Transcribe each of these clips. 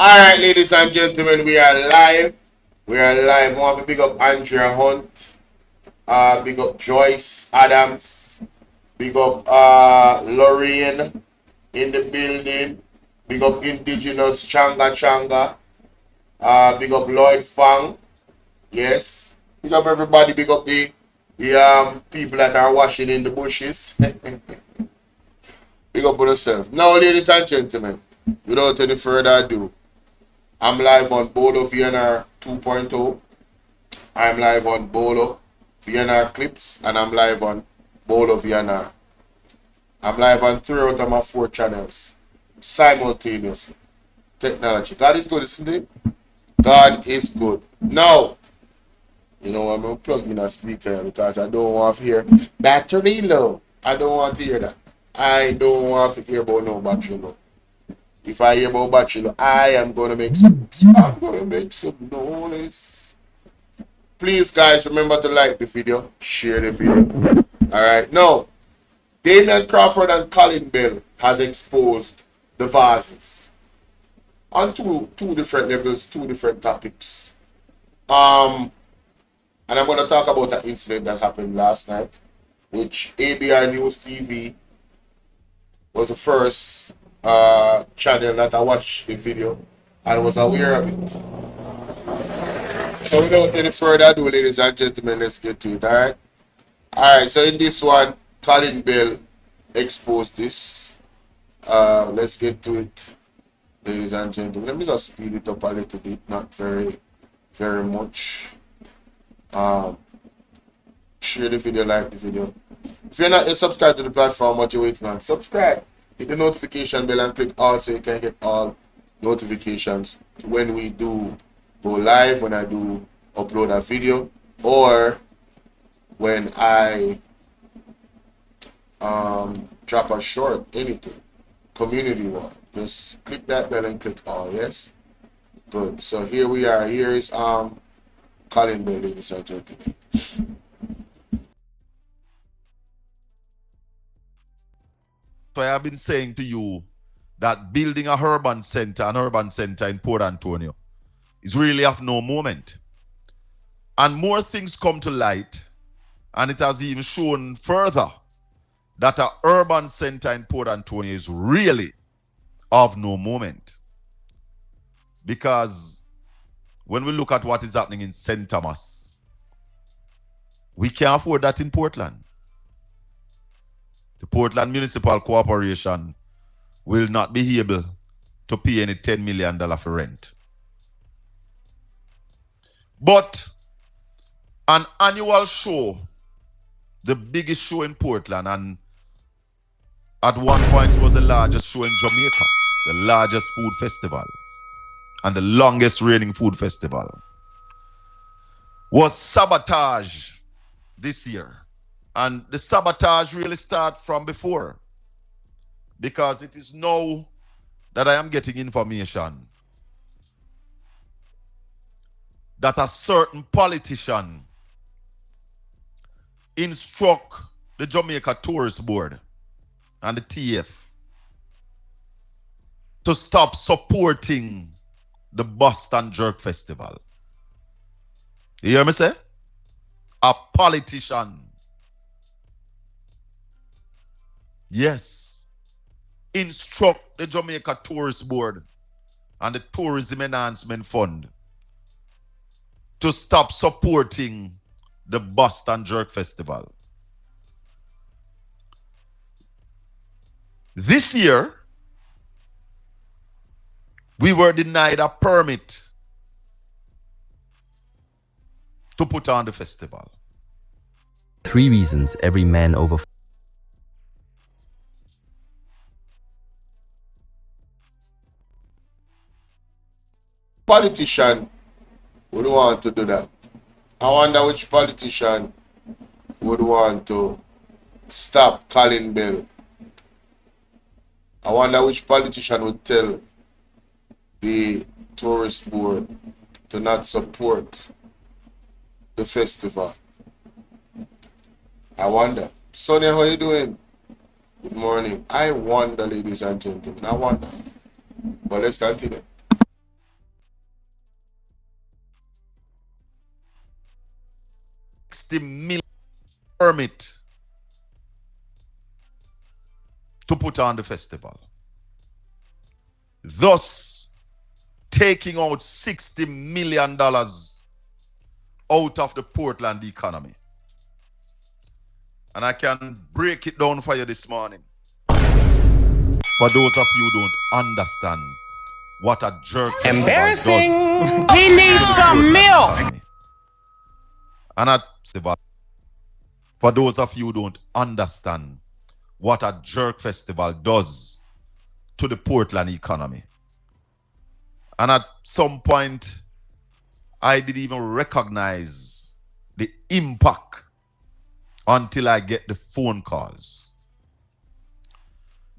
Alright, ladies and gentlemen, we are live. We are live. I want to big up Andrea Hunt. Big up Joyce Adams. Big up Lorraine in the building. Big up Indigenous Changa Changa. Big up Lloyd Fang. Yes. Big up everybody. Big up the people that are washing in the bushes. Big up on yourself. Now, ladies and gentlemen, without any further ado, I'm live on Bolo VNR 2.0. I'm live on Bolo VNR Clips, and I'm live on Bolo VNR. I'm live on 3 out of my 4 channels simultaneously. Technology. God is good, isn't it? God is good. Now, you know, I'm going to plug in a speaker because I don't want to hear battery low. I don't want to hear that. I don't want to hear about no battery low. If I hear about battery low, I am going to make some noise. Please, guys, remember to like the video, share the video. Alright, now, Damian Crawford and Colin Bell has exposed the vases on two different levels, 2 different topics. And I'm going to talk about an incident that happened last night, which ABR News TV was the first channel that I watched the video and was aware of it. So without any further ado, ladies and gentlemen, let's get to it, alright? Alright, so in this one, Colin Bell exposed this. Let's get to it, ladies and gentlemen. Let me just speed it up a little bit, not very much. Share the video, like the video. If you're not yet subscribed to the platform, what you're waiting on, subscribe. Hit the notification bell and click all so you can get all notifications when we do go live, when I do upload a video, or when I drop a short, anything, community one. Just click that bell and click all, yes? Good. So here we are. Here is Colin Bell, ladies and gentlemen. So I have been saying to you that building an urban center in Port Antonio is really of no moment. And more things come to light, and it has even shown further that an urban center in Port Antonio is really of no moment. Because when we look at what is happening in St. Thomas, we can't afford that in Portland. The Portland Municipal Corporation will not be able to pay any $10 million for rent. But an annual show, the biggest show in Portland, and at one point it was the largest show in Jamaica, the largest food festival, and the longest reigning food festival, was sabotaged this year. And the sabotage really started from before, because it is now that I am getting information that a certain politician instruct the Jamaica Tourist Board and the TF to stop supporting the Boston Jerk Festival. You hear me say? A politician. Yes. Instruct the Jamaica Tourist Board and the Tourism Enhancement Fund to stop supporting the Boston Jerk Festival. This year, we were denied a permit to put on the festival. 3 reasons every man over Politician would want to do that. I wonder which politician would want to stop Colin Bell. I wonder which politician would tell the tourist board to not support the festival. I wonder. Sonia, how you doing? Good morning. I wonder, ladies and gentlemen. I wonder. But let's continue. 60 million permit to put on the festival, thus taking out $60 million out of the Portland economy. And I can break it down for you this morning. For those of you who don't understand what a jerk Embarrassing. festival does. He needs some milk. And a festival. For those of you who don't understand what a jerk festival does to the Portland economy. And at some point, I didn't even recognize the impact until I get the phone calls.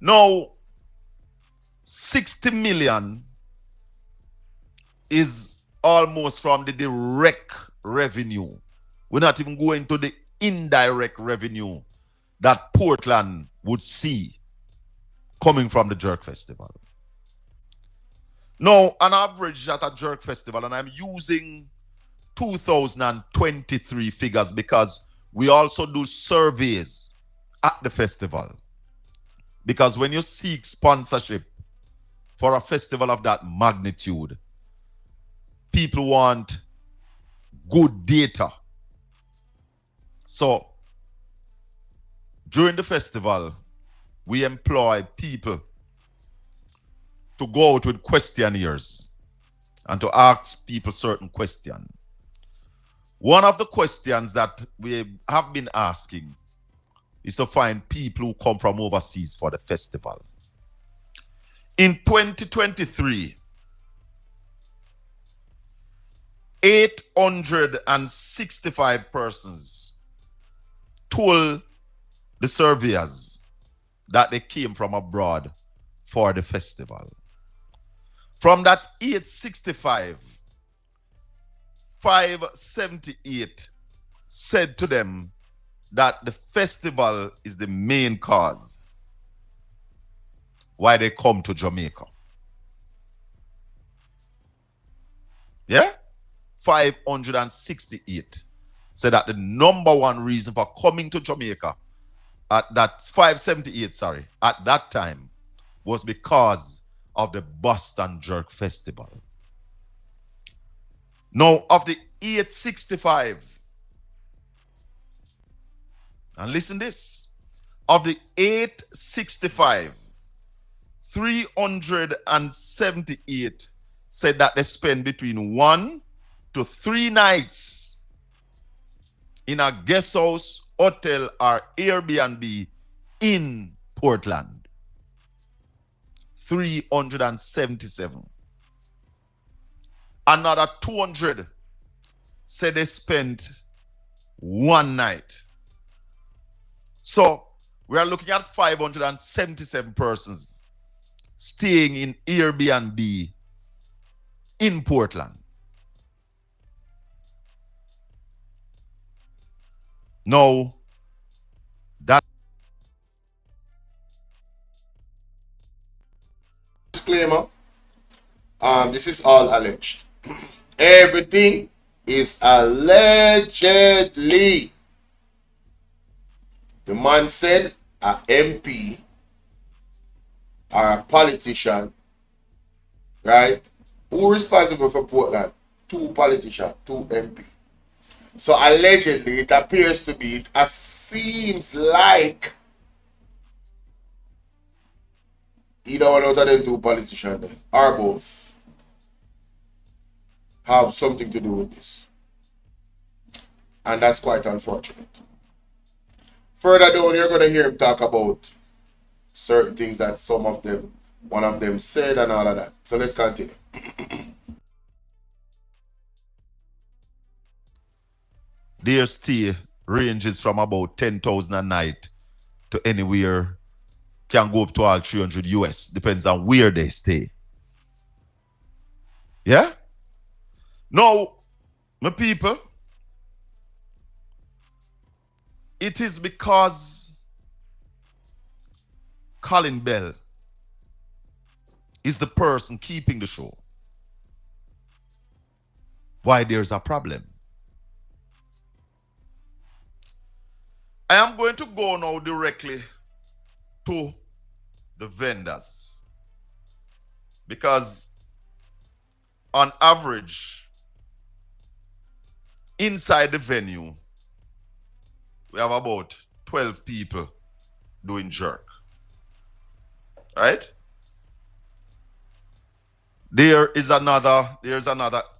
Now, 60 million is almost from the direct revenue. We're not even going to the indirect revenue that Portland would see coming from the Jerk Festival. Now, on average at a Jerk Festival, and I'm using 2023 figures because we also do surveys at the festival. Because when you seek sponsorship for a festival of that magnitude, people want good data. So, during the festival, we employ people to go out with questionnaires and to ask people certain questions. One of the questions that we have been asking is to find people who come from overseas for the festival. In 2023, 865 persons told the surveyors that they came from abroad for the festival. From that 865, 578 said to them that the festival is the main cause why they come to Jamaica. Yeah? 568 said that the number one reason for coming to Jamaica at that 578, sorry, at that time was because of the Boston Jerk Festival. Now, of the 865, and listen this, of the 865, 378 said that they spend between 1 to 3 nights in a guest house, hotel, or Airbnb in Portland. 377. Another 200 said they spent 1 night. So we are looking at 577 persons staying in Airbnb in Portland. Now, that disclaimer, this is all alleged. Everything is allegedly. The man said a MP or a politician, right? Who responsible for Portland? 2 politicians, 2 MP. So allegedly, it appears to be, it seems like either one out of them 2 politicians then, or both, have something to do with this. And that's quite unfortunate. Further down, you're going to hear him talk about certain things that one of them said and all of that. So let's continue. their stay ranges from about 10,000 a night to anywhere, can go up to all 300 US, depends on where they stay. Yeah? Now, my people, it is because Colin Bell is the person keeping the show why there's a problem. I am going to go now directly to the vendors. Because on average, inside the venue, we have about 12 people doing jerk. Right? There's another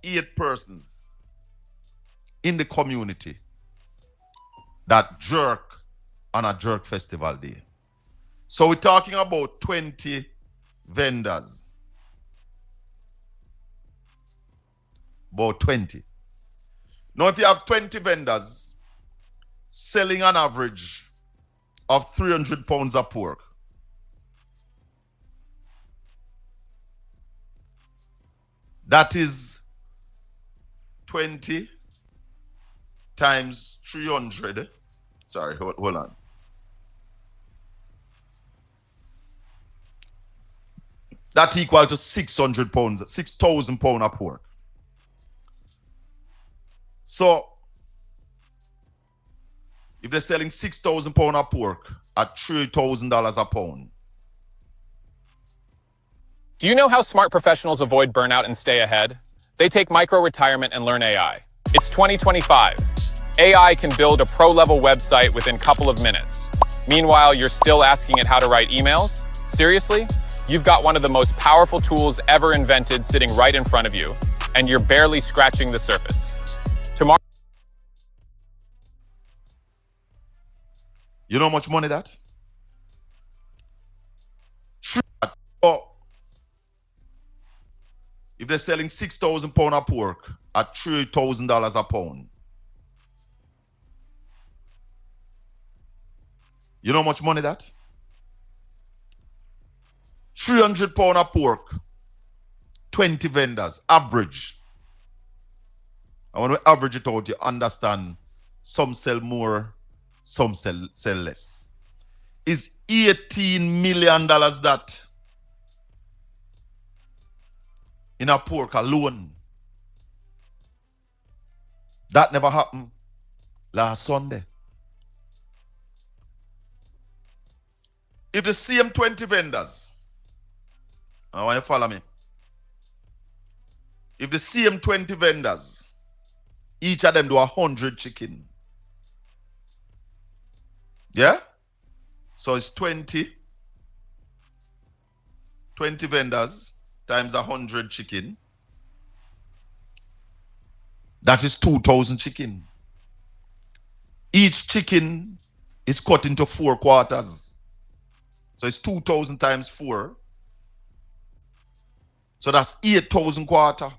8 persons in the community that jerk on a jerk festival day. So we're talking about 20 vendors. About 20. Now, if you have 20 vendors selling an average of 300 pounds of pork, that is 20 times 300. Sorry, hold on. That equal to 600 pounds, 6,000 pounds of pork. So, if they're selling 6,000 pounds of pork at $3,000 a pound. Do you know how smart professionals avoid burnout and stay ahead? They take micro-retirement and learn AI. It's 2025. AI can build a pro-level website within a couple of minutes. Meanwhile, you're still asking it how to write emails? Seriously? You've got one of the most powerful tools ever invented sitting right in front of you, and you're barely scratching the surface. Tomorrow. You know how much money that? Oh, if they're selling 6,000 pounds of pork at $3,000 a pound, you know how much money that? 300 pounds of pork, 20 vendors, average. And when we average it out, you understand some sell more, some sell less. Is $18 million that in a pork alone? That never happened last Sunday. If the same 20 vendors, I want you to follow me. If the same 20 vendors, each of them do 100 chicken. Yeah? So it's 20 vendors times 100 chicken. That is 2,000 chicken. Each chicken is cut into 4 quarters. So it's 2,000 times 4. So that's 8,000 quarter.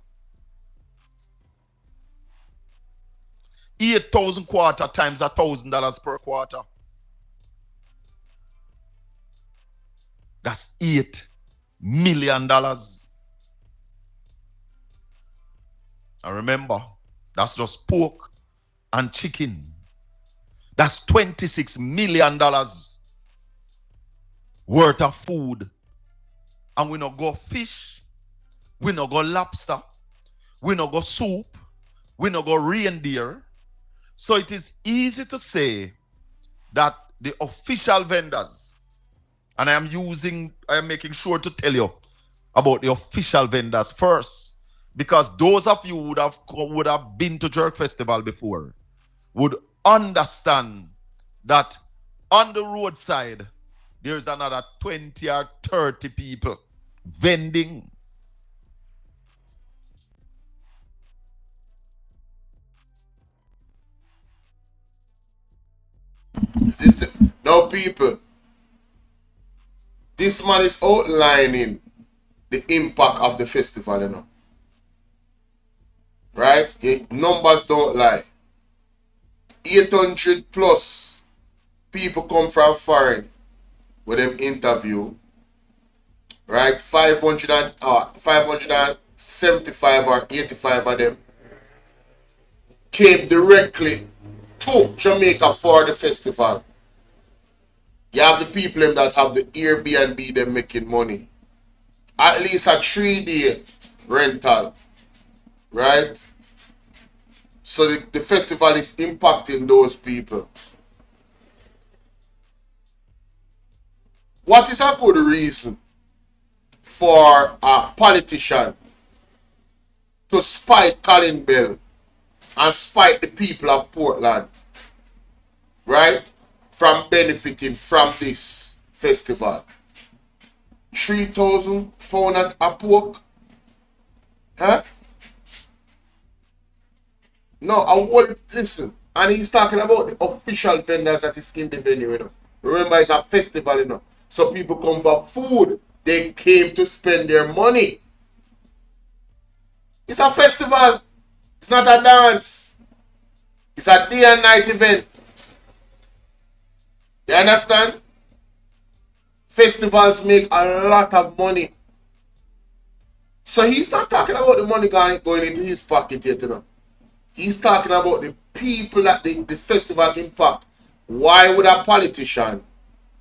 8,000 quarter times $1,000 per quarter. That's $8 million. And remember, that's just pork and chicken. That's $26 million worth of food. And we not go fish. We not go lobster. We not go soup. We not go reindeer. So it is easy to say that the official vendors, and I am making sure to tell you about the official vendors first, because those of you would have been to Jerk Festival before would understand that on the roadside there's another 20 or 30 people vending. Now, people, this man is outlining the impact of the festival, you know. Right? The numbers don't lie. 800 plus people come from foreign with them interview. Right? 575 or 85 of them came directly to Jamaica for the festival. You have the people them that have the Airbnb, them making money. At least a 3-day rental. Right? So the festival is impacting those people. What is a good reason for a politician to spite Colin Bell and spite the people of Portland, right, from benefiting from this festival? £3,000 a pork? Huh? No, I would listen. And he's talking about the official vendors that is in the venue, you know. Remember, it's a festival, you know. So people come for food. They came to spend their money. It's a festival. It's not a dance. It's a day and night event. You understand? Festivals make a lot of money. So he's not talking about the money going into his pocket yet, you know. He's talking about the people that the festival impact. Why would a politician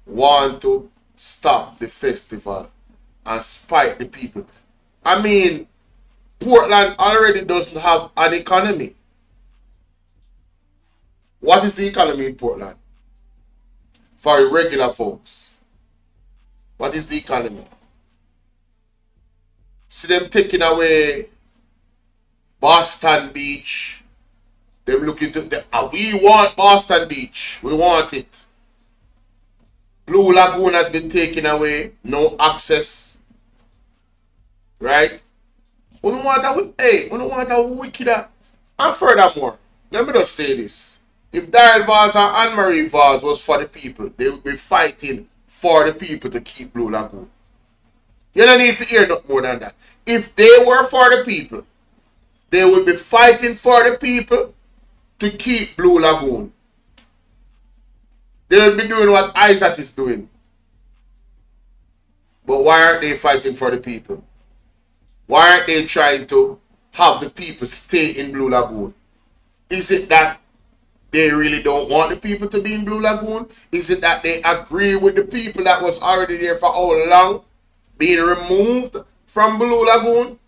want to stop the festival and spite the people? I mean, Portland already doesn't have an economy. What is the economy in Portland? For regular folks. What is the economy? See them taking away Boston Beach. Them looking to we want Boston Beach. We want it. Blue Lagoon has been taken away. No access. Right? We don't want a wickeder. And furthermore, let me just say this. If Daryl Vaz and Anne-Marie Vaz was for the people, they would be fighting for the people to keep Blue Lagoon. You don't need to hear nothing more than that. If they were for the people, they would be fighting for the people to keep Blue Lagoon. They would be doing what Isaac is doing. But why aren't they fighting for the people? Why aren't they trying to have the people stay in Blue Lagoon? Is it that they really don't want the people to be in Blue Lagoon? Is it that they agree with the people that was already there for how long being removed from Blue Lagoon?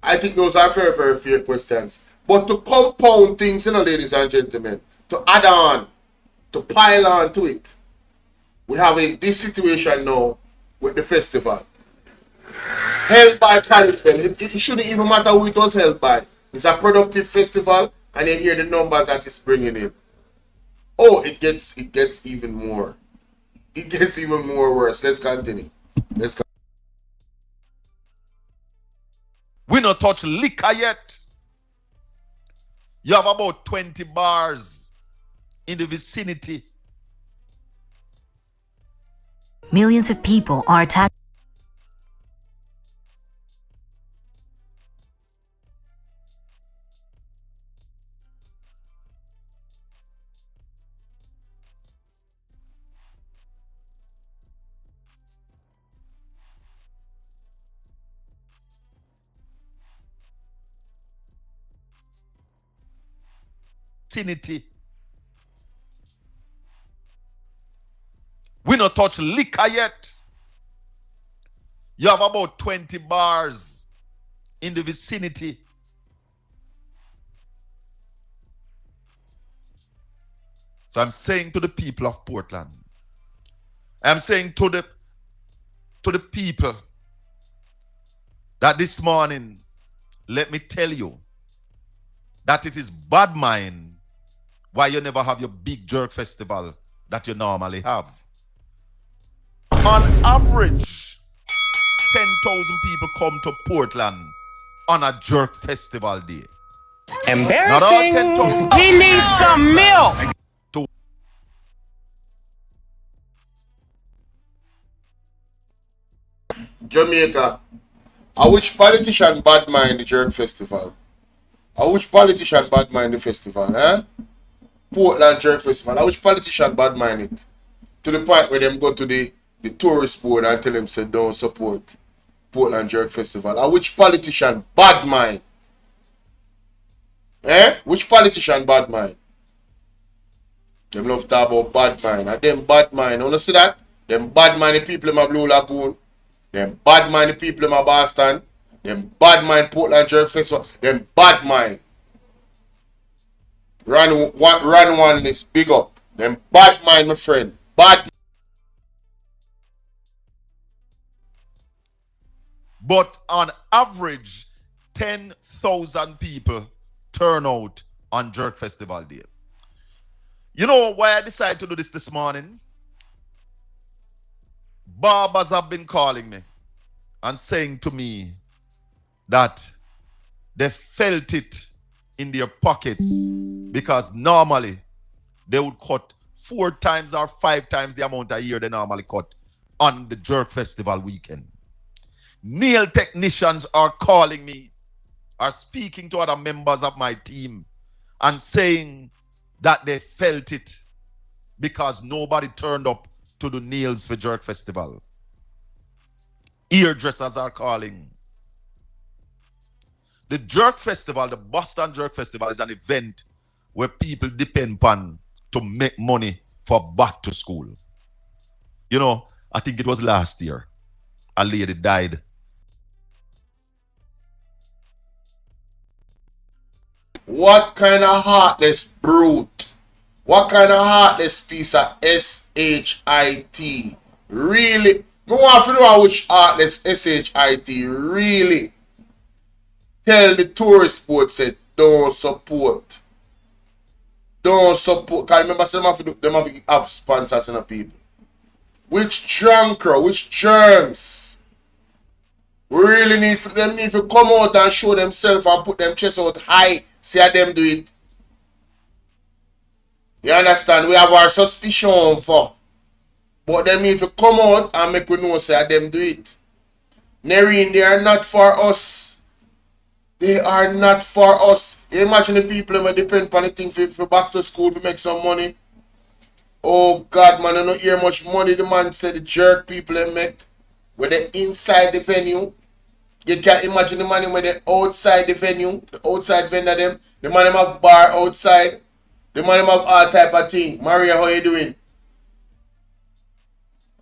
I think those are very, very fair questions. But to compound things, you know, ladies and gentlemen, to add on, to pile on to it, we have in this situation now with the festival. Held by Colin Bell. It shouldn't even matter who it was held by. It's a productive festival, and you hear the numbers that it's bringing in. Oh, it gets even more. It gets even more worse. Let's continue. We not touch liquor yet. You have about 20 bars in the vicinity. Millions of people are attacked. Vicinity. We not touch liquor yet. You have about 20 bars in the vicinity. So I'm saying to the people of Portland, I'm saying to the people that this morning, let me tell you that it is bad mind why you never have your big jerk festival that you normally have. On average, 10,000 people come to Portland on a jerk festival day. Not all Embarrassing. 10,000. He needs some milk. Jamaica. I wish politician bad mind the jerk festival. I wish politician bad mind the festival, eh? Portland Jerk Festival. I wish politician bad mind it. To the point where them go to the tourist board and tell them say don't support Portland Jerk Festival. I wish politician bad mind. Eh? Which politician bad mind? Them love to talk about bad mind. And them bad mind. You wanna see that? Them bad mind the people in my Blue Lagoon. Them bad mind the people in my Boston. Them bad mind Portland Jerk Festival. Them bad mind. Run one list, big up. Them bad mind, my friend. Bad But on average, 10,000 people turn out on Jerk Festival Day. You know why I decided to do this morning? Barbers have been calling me and saying to me that they felt it in their pockets because normally they would cut 4 times or 5 times the amount a year they normally cut on the Jerk Festival weekend. Nail technicians are calling me, are speaking to other members of my team and saying that they felt it because nobody turned up to do nails for Jerk Festival. Hairdressers are calling. The Jerk Festival, the Boston Jerk Festival, is an event where people depend upon to make money for back to school. You know, I think it was last year, a lady died. What kind of heartless brute? What kind of heartless piece of S-H-I-T? Really? I want to know which heartless S-H-I-T really tell the tourist boat said don't support. Don't support. Because remember, some of them have sponsors and people. Which drunker, which germs? We really need for them to come out and show themselves and put them chest out high. See how them do it. You understand? We have our suspicion for. But them need to come out and make we know say how them do it. Nerine, they are not for us. They are not for us. You imagine the people who depend on the thing for back to school to make some money. Oh God, man, I don't hear much money the man said the jerk people they make. When they inside the venue. You can't imagine the money when they outside the venue, the outside vendor them. The man them have bar outside. The man them have all type of thing. Maria, how you doing?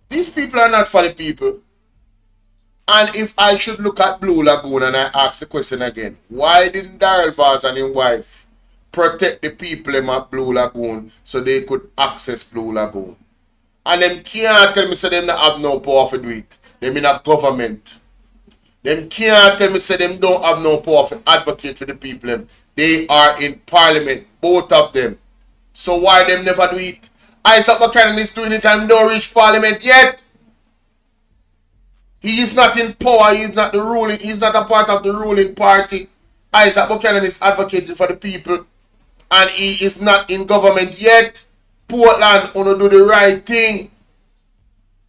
These people are not for the people. And if I should look at Blue Lagoon and I ask the question again, why didn't Daryl Vaz and his wife protect the people in Blue Lagoon so they could access Blue Lagoon? And them can't tell me say them not have no power to do it. Them in a government. Them can't tell me say them don't have no power to advocate for the people. They are in parliament, both of them. So why them never do it? Isaac Buchanan is doing it and don't reach parliament yet. He is not in power. He is not the ruling. He is not a part of the ruling party. Isaac Buchanan is advocating for the people. And he is not in government yet. Portland wanna do the right thing.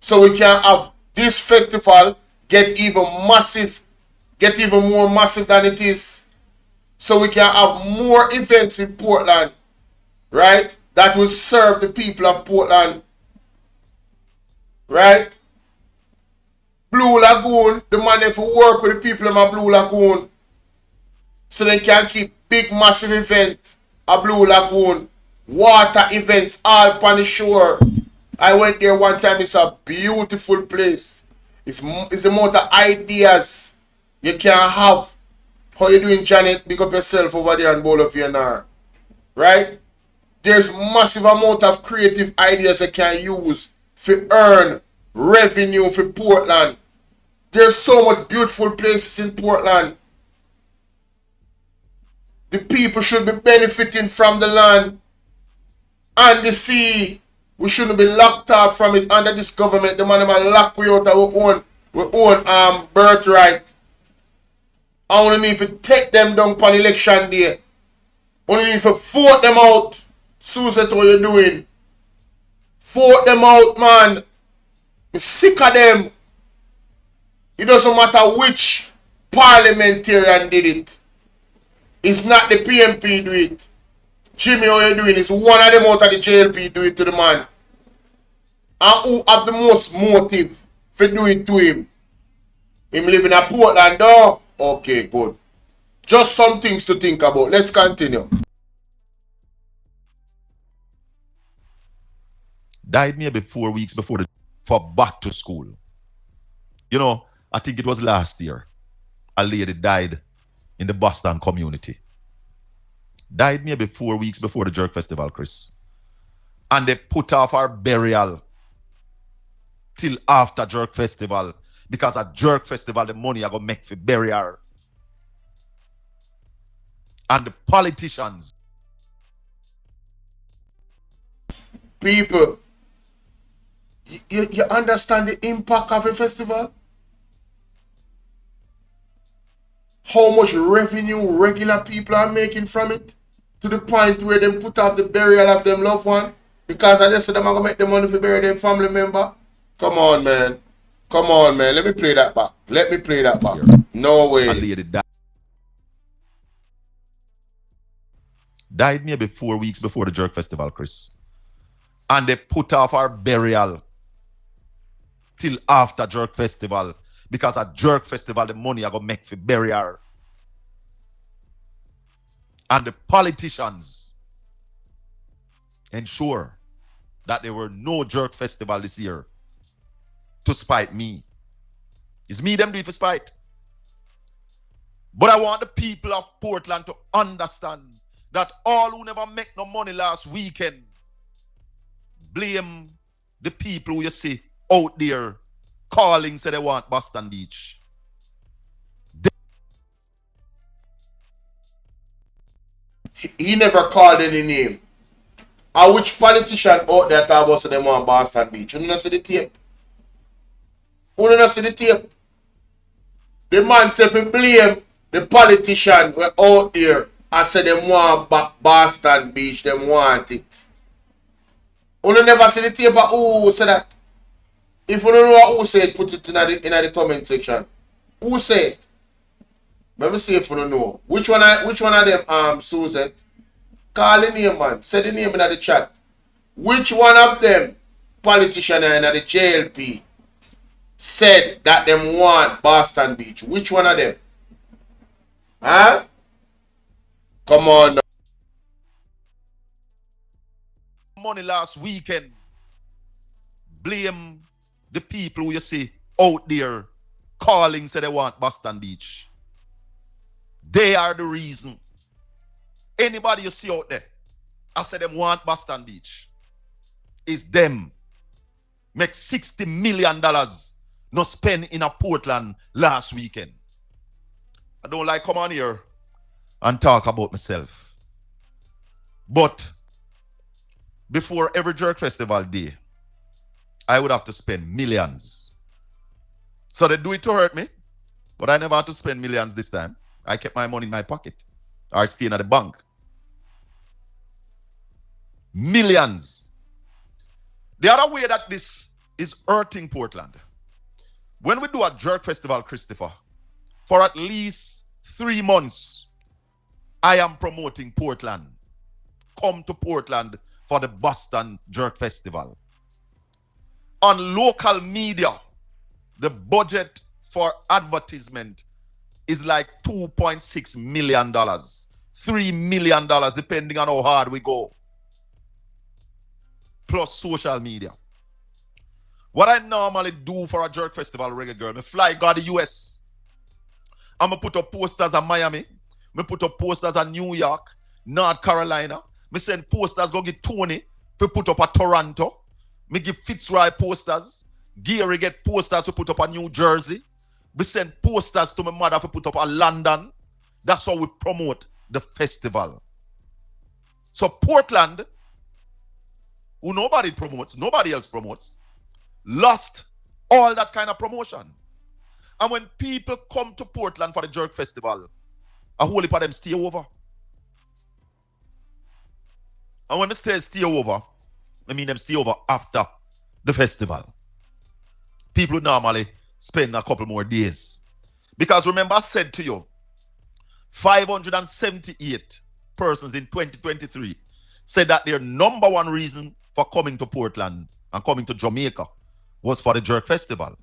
So we can have this festival get even massive. Get even more massive than it is. So we can have more events in Portland. Right? That will serve the people of Portland. Right? Blue Lagoon, the man if work with the people in my Blue Lagoon. So they can keep big massive event at Blue Lagoon. Water events all upon the shore. I went there one time. It's a beautiful place. It's the amount of ideas you can have. How you doing, Janet? Big up yourself over there in Bolo VNR. Right? There's massive amount of creative ideas you can use to earn revenue for Portland. There's so much beautiful places in Portland. The people should be benefiting from the land and the sea. We shouldn't be locked out from it under this government. The man will lock we out of our own birthright. I only need to take them down on election day. Only need to vote them out. Susan, what you doing? Vote them out, man. I'm sick of them. It doesn't matter which parliamentarian did it. It's not the PMP do it. Jimmy, how you doing? It's one of them out of the JLP do it to the man. And who have the most motive for do it to him? Him living in Portland, though? Okay, good. Just some things to think about. Let's continue. Died maybe 4 weeks before for back to school. You know, I think it was last year. A lady died in the Boston community. Died maybe 4 weeks before the Jerk Festival, Chris. And they put off her burial till after Jerk Festival Because at Jerk Festival, the money I go make for bury her. And the politicians. People, you understand the impact of a festival? How much revenue regular people are making from it? To the point where they put off the burial of them loved one? Because I just said them are going to make the money for bury them family member? Come on, man. Come on, man. Let me play that back. Let me play that back. No way. A lady died maybe 4 weeks before the Jerk Festival, Chris. And they put off our burial till after Jerk Festival. Because at Jerk Festival, the money I go make for bury her. And the politicians ensure that there were no Jerk Festival this year to spite me. It's me them do it for spite. But I want the people of Portland to understand that all who never make no money last weekend blame the people who you see out there calling say they want Boston Beach. He never called any name. And which politician out there talk about say they want Boston Beach? You don't see the tape. You don't see the tape. The man say if you blame the politician were out there and say they want Boston Beach, they want it. You never see the tape of who say that. If you don't know who say it, put it in the comment section. Who say it? Let me see if you don't know. Which one of them Susan? Call the name, man. Say the name in the chat. Which one of them politician in the JLP said that them want Boston Beach? Which one of them? Huh? Come on now. Money last weekend. Blame the people who you see out there calling say they want Boston Beach. They are the reason. Anybody you see out there, I say them want Boston Beach. It's them. Make $60 million no spend in a Portland last weekend. I don't like come on here and talk about myself. But before every Jerk Festival day, I would have to spend millions. So they do it to hurt me, but I never had to spend millions this time. I kept my money in my pocket or staying at the bank. Millions. The other way that this is hurting Portland, when we do a Jerk Festival, Christopher, for at least 3 months, I am promoting Portland. Come to Portland for the Boston Jerk Festival. On local media, the budget for advertisement is like $2.6 million. $3 million, depending on how hard we go. Plus social media. What I normally do for a Jerk Festival, reggae girl, I fly go to the US. I'm going to put up posters in Miami. I put up posters in New York, North Carolina. I send posters go get Tony to put up at Toronto. Me give Fitzroy posters. Gary get posters to put up at New Jersey. We send posters to my mother to put up at London. That's how we promote the festival. So Portland, who nobody promotes, nobody else promotes, lost all that kind of promotion. And when people come to Portland for the Jerk Festival, a whole heap of them stay over. And when I stay over, I mean them stay over after the festival. People normally spend a couple more days. Because remember I said to you, 578 persons in 2023 said that their number one reason for coming to Portland and coming to Jamaica was for the Jerk Festival.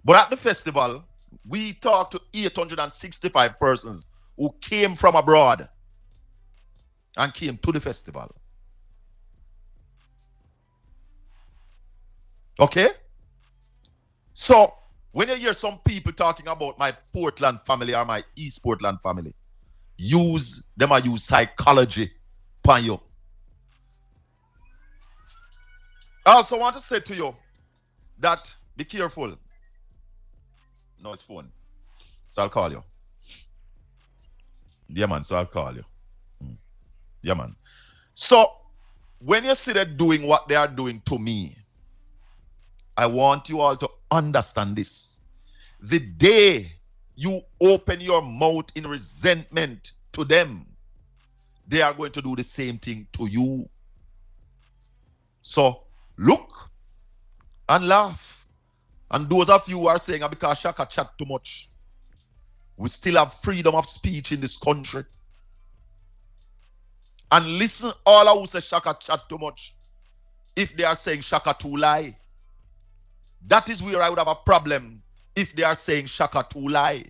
But at the festival, we talked to 865 persons who came from abroad and came to the festival. Okay? So, when you hear some people talking about my Portland family or my East Portland family, use psychology upon you. I also want to say to you that be careful. No, it's phone. So I'll call you. Yeah, man. So I'll call you. Yeah, man. So when you see them doing what they are doing to me, I want you all to understand this. The day you open your mouth in resentment to them, they are going to do the same thing to you. So look and laugh. And those of you who are saying, because Shaka chat too much, we still have freedom of speech in this country. And listen, all who say Shaka chat too much, if they are saying Shaka too lie, that is where I would have a problem if they are saying Shaka too lie.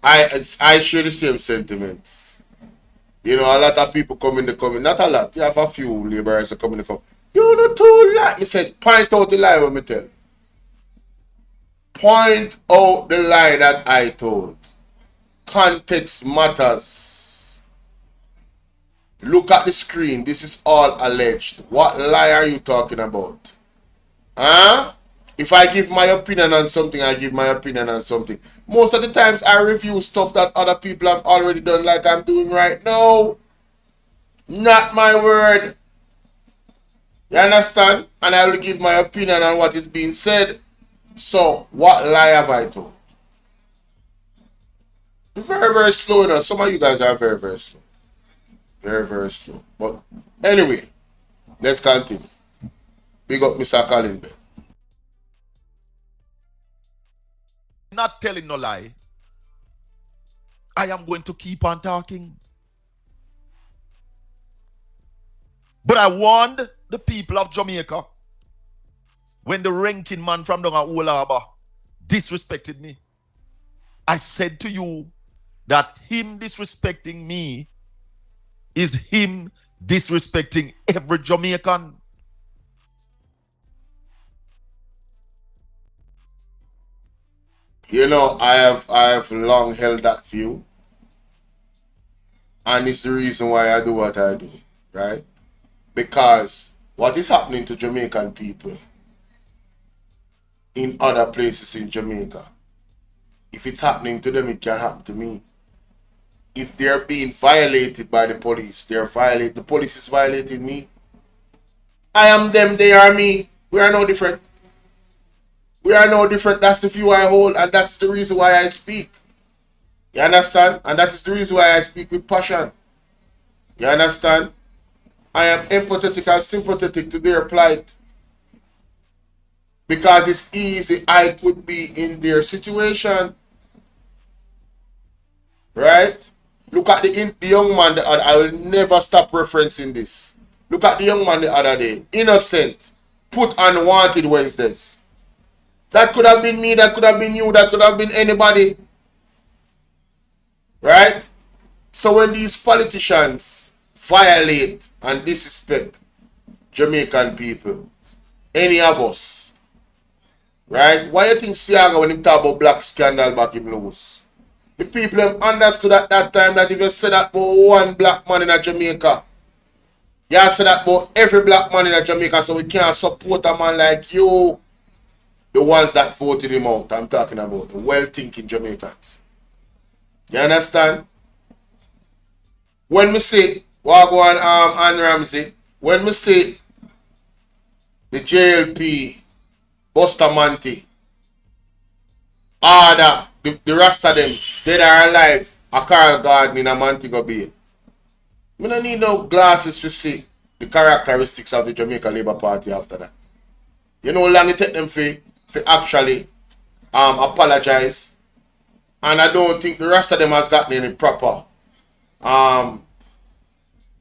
I share the same sentiments. You know, a lot of people come in the comment. Not a lot. You have a few laborers that come in the comment. You know, too lie. Me said, point out the lie when me tell. Point out the lie that I told. Context matters. Look at the screen. This is all alleged. What lie are you talking about? Huh? If I give my opinion on something, I give my opinion on something. Most of the times I review stuff that other people have already done like I'm doing right now. Not my word. You understand? And I will give my opinion on what is being said. So, what lie have I told? Very, very slow enough. Some of you guys are very, very slow. Very, very slow. But anyway, let's continue. Big up Mr. Colin. Not telling no lie. I am going to keep on talking. But I warned the people of Jamaica when the ranking man from down at Old Harbour disrespected me. I said to you that him disrespecting me is him disrespecting every Jamaican. You know, I have long held that view. And it's the reason why I do what I do, right? Because what is happening to Jamaican people in other places in Jamaica, if it's happening to them, it can happen to me. If they're being violated by the police, the police is violating me. I am them, they are me. We are no different. We are no different. That's the view I hold, and that's the reason why I speak. You understand? And that is the reason why I speak with passion. You understand? I am empathetic and sympathetic to their plight. Because it's easy. I could be in their situation. Right? Look at the young man. I will never stop referencing this. Look at the young man the other day. Innocent. Put on wanted Wednesdays. That could have been me. That could have been you. That could have been anybody. Right? So when these politicians violate and disrespect Jamaican people, any of us, right? Why you think Siaga when he talk about black scandal back him lose? The people have understood at that time that if you say that about one black man in a Jamaica, you say that about every black man in a Jamaica, so we can't support a man like you. The ones that voted him out, I'm talking about the well-thinking Jamaicans. You understand? When we say, what go on Ann Ramsey, when we say the JLP, Bustamante, Ada, the rest of them, dead or alive, a Carl Garden in a Montego Bay. We don't need no glasses to see the characteristics of the Jamaica Labour Party after that. You know how long it take them for actually apologize. And I don't think the rest of them has gotten any proper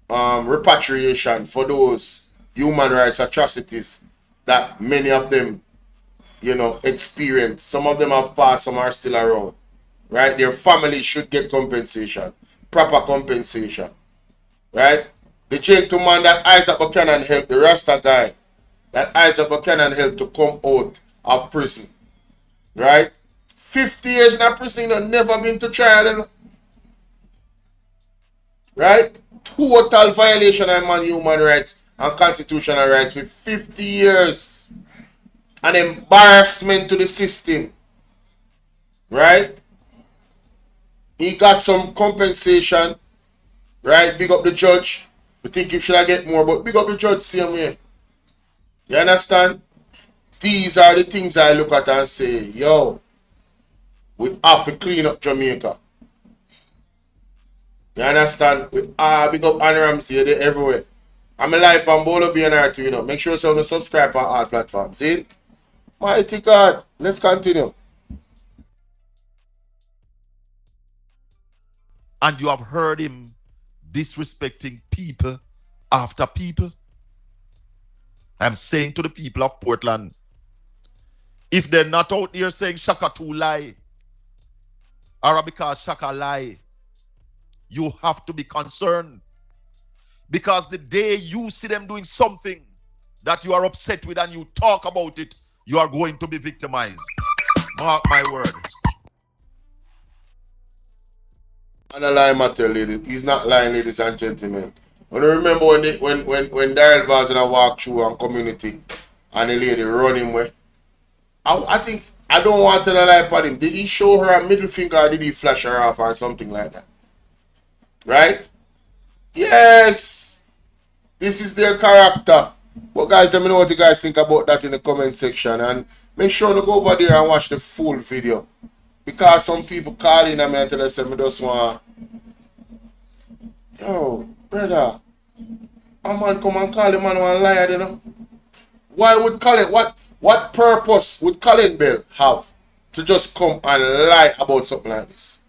repatriation for those human rights atrocities that many of them, you know, experience. Some of them have passed, some are still around. Right? Their families should get compensation. Proper compensation. Right? The gentleman that Isaac Buchanan helped, the Rasta guy, that Isaac Buchanan helped to come out of prison. Right? 50 years in a prison, never been to trial. Right? Total violation of human rights and constitutional rights with 50 years. an embarrassment to the system. Right? He got some compensation. Right? Big up the judge. We think he should have get more, but big up the judge same way. You understand? These are the things I look at and say, yo, we have to clean up Jamaica. You understand? We big up Annie Ramsey there everywhere. I'm live on Bolo VNR too, you know. Make sure you subscribe on all platforms. See? Mighty God. Let's continue. And you have heard him disrespecting people after people. I'm saying to the people of Portland, if they're not out there saying Shaka 2 lie, or because Shaka lie, you have to be concerned. Because the day you see them doing something that you are upset with and you talk about it, you are going to be victimized. Mark my word. And a lie matter, ladies. He's not lying, ladies and gentlemen. When you remember when Daryl Vaz in a walk through on community and the lady run him way, I think I don't want to lie upon him. Did he show her a middle finger or did he flash her off or something like that? Right? Yes. This is their character. But guys, let me know what you guys think about that in the comment section. And make sure to go over there and watch the full video. Because some people call in and me and tell us me just want, yo, brother, a man come and call the man one liar, you know? Why would Colin, what purpose would Colin Bell have to just come and lie about something like this?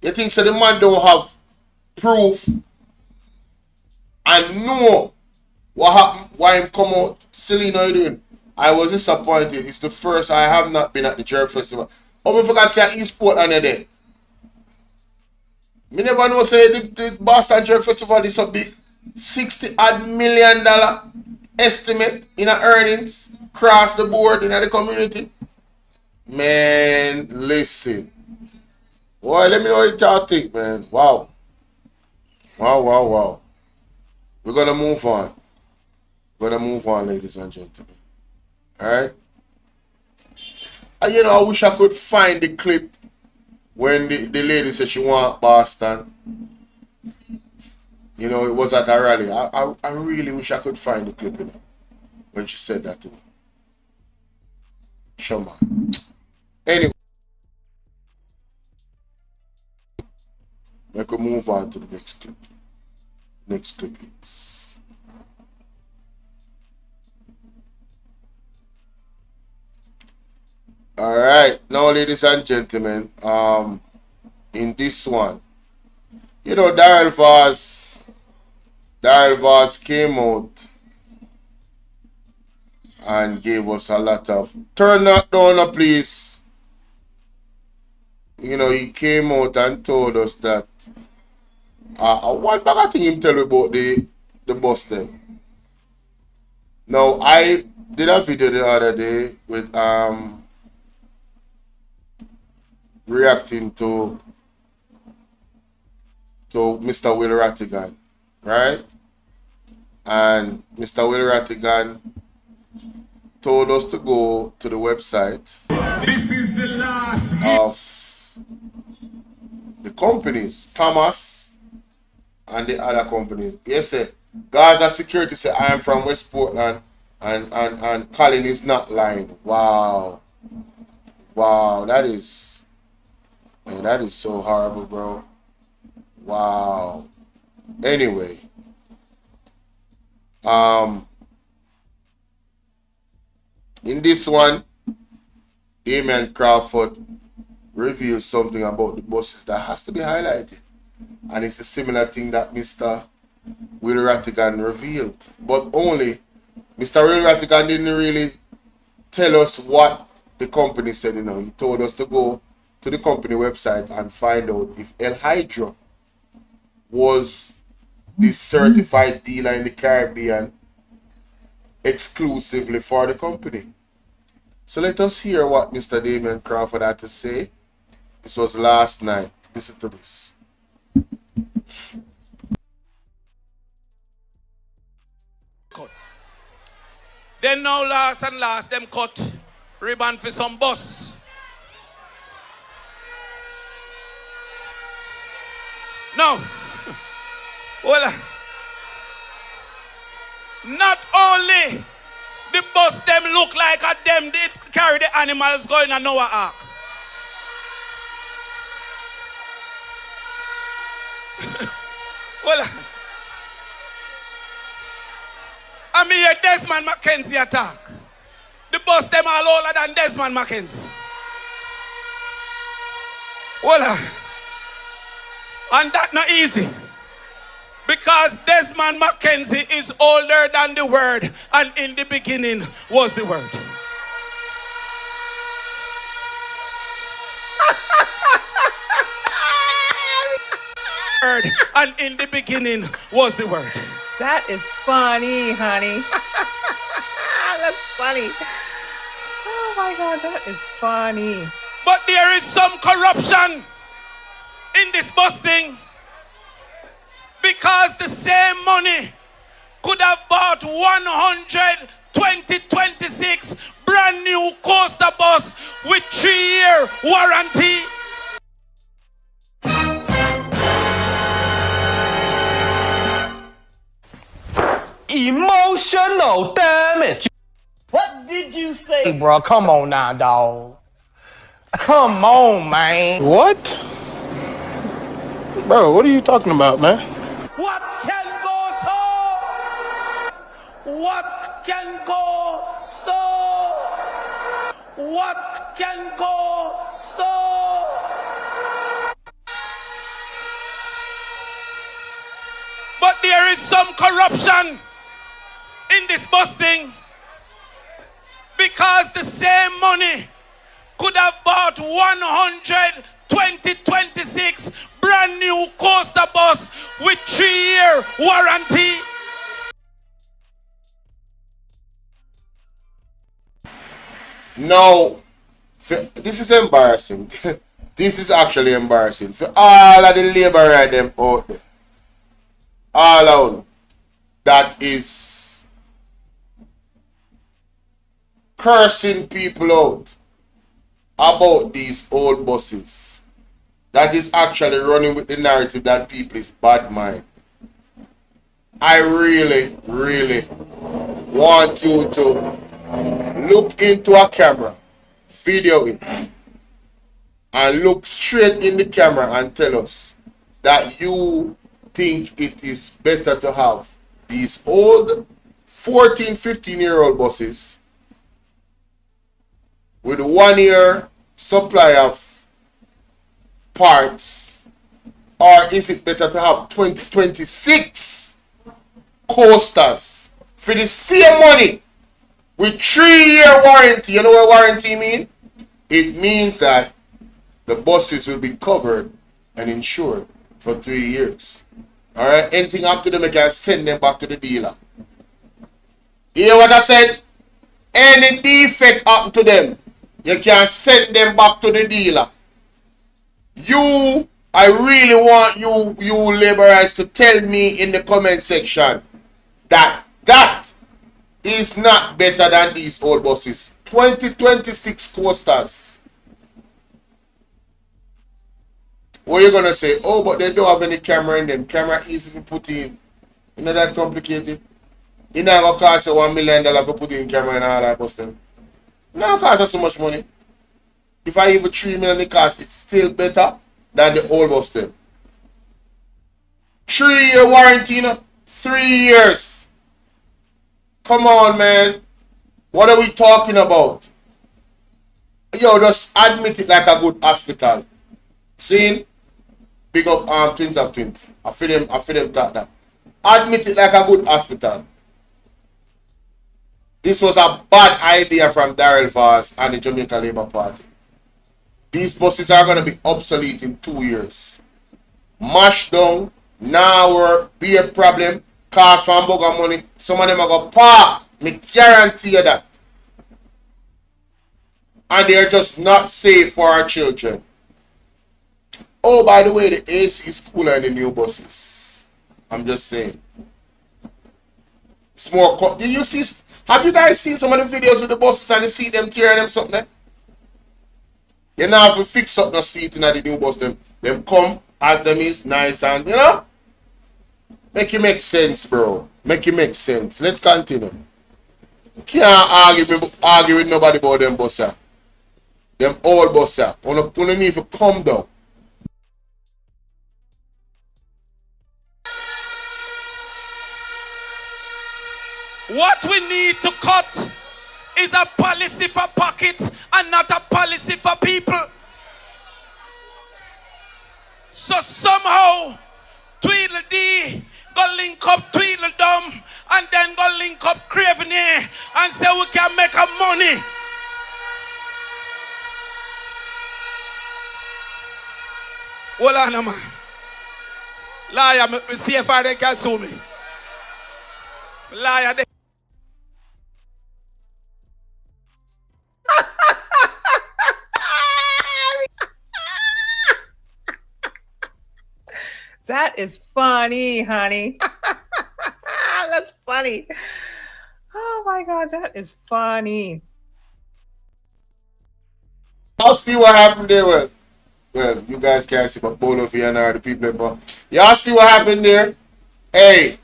You think so the man don't have proof and know what happened, why him come out? Selena, how you doing? I was disappointed. It's the first I have not been at the Jerk Festival. Oh, I forgot to say East Portland there. Me never know say the Boston Jerk Festival is a big $60 million estimate in earnings across the board in the community. Man, listen. Boy, let me know what y'all think, man. Wow. Wow. We're gonna move on. We're gonna move on, ladies and gentlemen. Alright? And you know, I wish I could find the clip when the lady said she want Boston. You know, it was at a rally. I really wish I could find the clip, you know, when she said that to me. Sure, man. Anyway, we could move on to the next clip. Next clip is... Alright, now ladies and gentlemen, in this one, you know, Daryl Vaz came out and gave us a lot of, turn that down please. You know, he came out and told us that, one bag of thing him tell about the bus them. Now, I did a video the other day with, reacting to Mr. Will Rattigan, right? And Mr. Will Rattigan told us to go to the website of the companies, Thomas and the other companies. Yes, sir. Gaza Security said, I am from West Portland and Colin is not lying. Wow. Wow, that is... Man, that is so horrible, bro. Wow. Anyway. In this one, Damian Crawford reveals something about the buses that has to be highlighted. And it's the similar thing that Mr. Will Rattigan revealed. But only Mr. Will Rattigan didn't really tell us what the company said, you know. He told us to go to the company website and find out if El Hydro was the certified dealer in the Caribbean exclusively for the company. So let us hear what Mr. Damian Crawford had to say. This was last night. Listen to this. Then now last them cut ribbon for some bus. No. Well, not only the bus them look like a them did carry the animals going on Noah Ark. Well, I mean a Desmond Mackenzie attack. The bus them all older than Desmond Mackenzie. Well, and that not easy. Because Desmond Mackenzie is older than the word, and in the beginning was the word. And in the beginning was the word. That is funny, honey. That's funny. Oh my God, that is funny. But there is some corruption in this bus thing. Because the same money could have bought 2026 brand new coaster bus with 3-year warranty. Emotional damage. What did you say? Hey, bro, come on now, dog. Come on, man. What? Bro, what are you talking about, man? What can go so? What can go so? What can go so? But there is some corruption in this bus thing. Because the same money could have bought 2026 brand new coaster bus with 3-year warranty. Now, this is embarrassing. This is actually embarrassing for all of the labor them out there. All of them. That is cursing people out about these old buses. That is actually running with the narrative that people is bad mind. I really, really want you to look into a camera, video it, and look straight in the camera and tell us that you think it is better to have these old 14, 15-year-old buses with 1-year supply of parts, or is it better to have 2026 coasters for the same money with 3-year warranty? You know what warranty mean? It means that the buses will be covered and insured for 3 years. Alright, anything up to them, I can send them back to the dealer. You hear what I said? Any defect happen to them, you can send them back to the dealer. I really want you laborers to tell me in the comment section that is not better than these old buses. 2026 coasters. What you gonna say? Oh, but they don't have any camera in them. Camera easy to put in. You know that complicated? It not gonna cost you $1 million for putting in camera and all that bus them. It not gonna cost you so much money. If I even $3 million it cost, it's still better than the old bus them. 3-year warranty, you know? 3 years. Come on, man. What are we talking about? Yo, just admit it like a good hospital. See? Big up Twins of Twins. I feel them talk that. Admit it like a good hospital. This was a bad idea from Darrell Voss and the Jamaica Labour Party. These buses are going to be obsolete in 2 years. Mash down, now work, be a problem, cost some bugger money. Some of them are going to park. Me guarantee you that. And they're just not safe for our children. Oh, by the way, the AC is cooler in the new buses. I'm just saying. It's more. Did you see Have you guys seen some of the videos with the buses and you see them tearing them something there? You now have to fix up no seat in the new bus. Them come as them is nice and, you know? Make it make sense, bro. Make it make sense. Let's continue. Can't argue with nobody about them buses. Them old buses. You need to come down. What we need to cut is a policy for pocket and not a policy for people. So somehow, Tweedledee go link up Tweedledum and then go link up Craven here and say we can make a money. Hold on, man. Liar, me see if they can sue me. Liar, they. That is funny, honey. That's funny. Oh my God, that is funny. I'll see what happened there. Well, you guys can't see, but Bolo VNR, the people involved. Y'all see what happened there? Hey,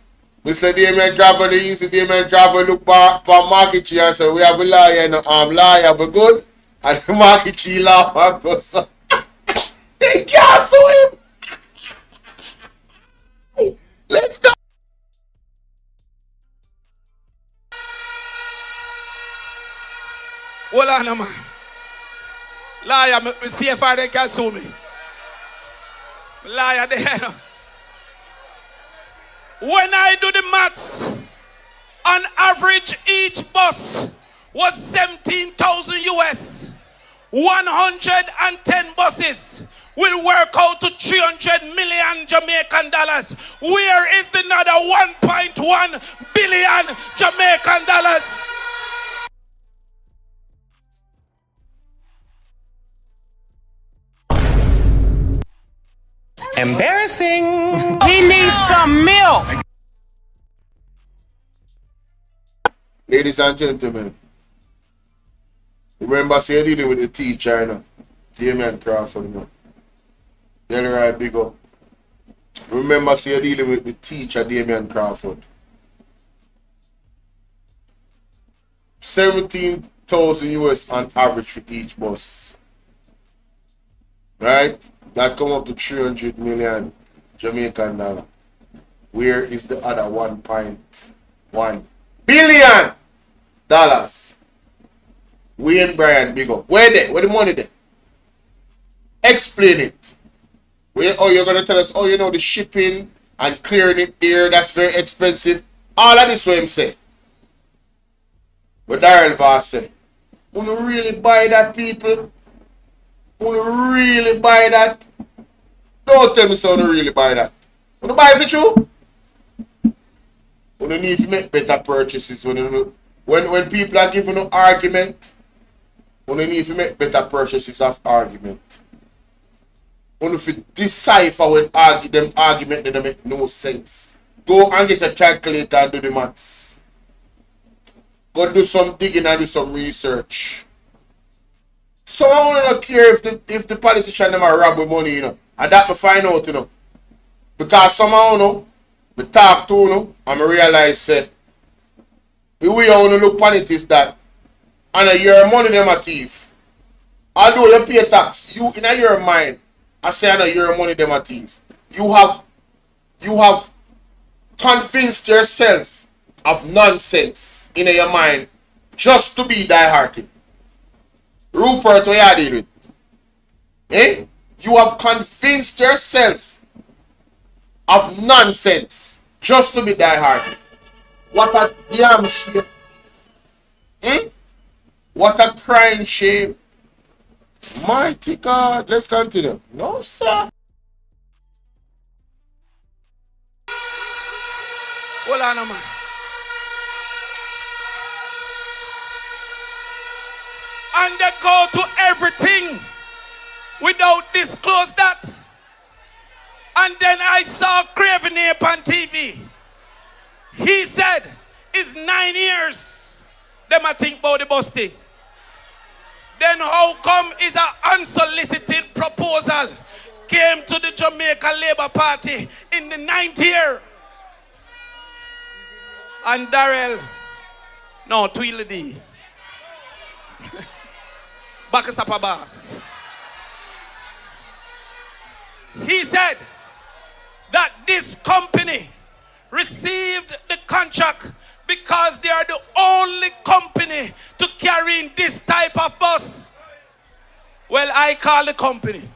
Mr. Damian Crawford, the easy Damian Crawford look back for Market Tree and say, we have a liar in the liar, but good. And the Market Tree laugh and go, so. They can't sue him. Let's go. Hold on, man. Liar, me see if they can sue me. Liar, there. When I do the maths, on average, each bus was 17,000 US. 110 buses will work out to 300 million Jamaican dollars. Where is the another 1.1 billion Jamaican dollars? Embarrassing. He needs some milk. Ladies and gentlemen, remember, say you're dealing with the teacher, you know, Damian Crawford, you know. Right, big up. Remember, say you're dealing with the teacher, Damian Crawford. 17,000 US on average for each bus. Right? That come up to 300 million Jamaican dollar. Where is the other 1.1 billion dollars? Wayne Bryan, big up. Where they? Where the money there? Explain it. Oh, you're gonna tell us, oh, you know, the shipping and clearing it there, that's very expensive. All of this what him say. But Daryl Voss say, wanna really buy that, people? Wanna really buy that? Don't tell me so wanna really buy that. Wanna buy it for you? Wanna need to make better purchases when people are giving an argument. Wanna need to make better purchases of argument. Wanna to decipher when them argument that make no sense. Go and get a calculator and do the maths. Go do some digging and do some research. So I don't care if the politician them are rob with money, you know. And that me find out, you know. Because somehow, you know, me talk to, you know, and I realize the way I want to look on it is that and your money them a thief. Although you pay tax, you in your mind, I say I your money them a thief. You have convinced yourself of nonsense in your mind just to be die-hearted. Rupert, what you deal with? Eh? You have convinced yourself of nonsense just to be die-hearted. What a damn shame. What a crying shame. Mighty God. Let's continue. No, sir. Hold on, man. And they go to everything without disclose that. And then I saw Craven Ape on TV. He said it's 9 years them a think about the bus thing. Then how come is an unsolicited proposal came to the Jamaica Labour Party in the 9th year? And Darrell, no, Tweedledee. Backstop Abbas. He said that this company received the contract because they are the only company to carry in this type of bus. Well, I call the company.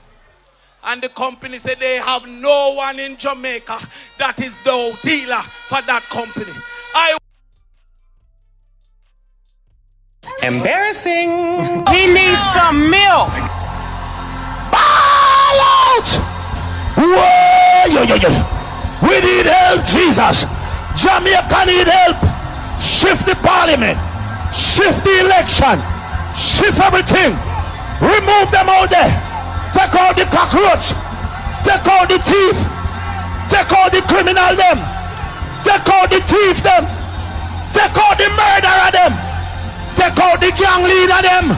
And the company said they have no one in Jamaica that is the dealer for that company. Embarrassing. He needs some milk. Ball out! Whoa, we need help, Jesus. Jamaica need help. Shift the parliament. Shift the election. Shift everything. Remove them out there. Take out the cockroach. Take out the thief. Take out the criminal them. Take out the thief them. Take out the murderer them. Take out the gang leader them.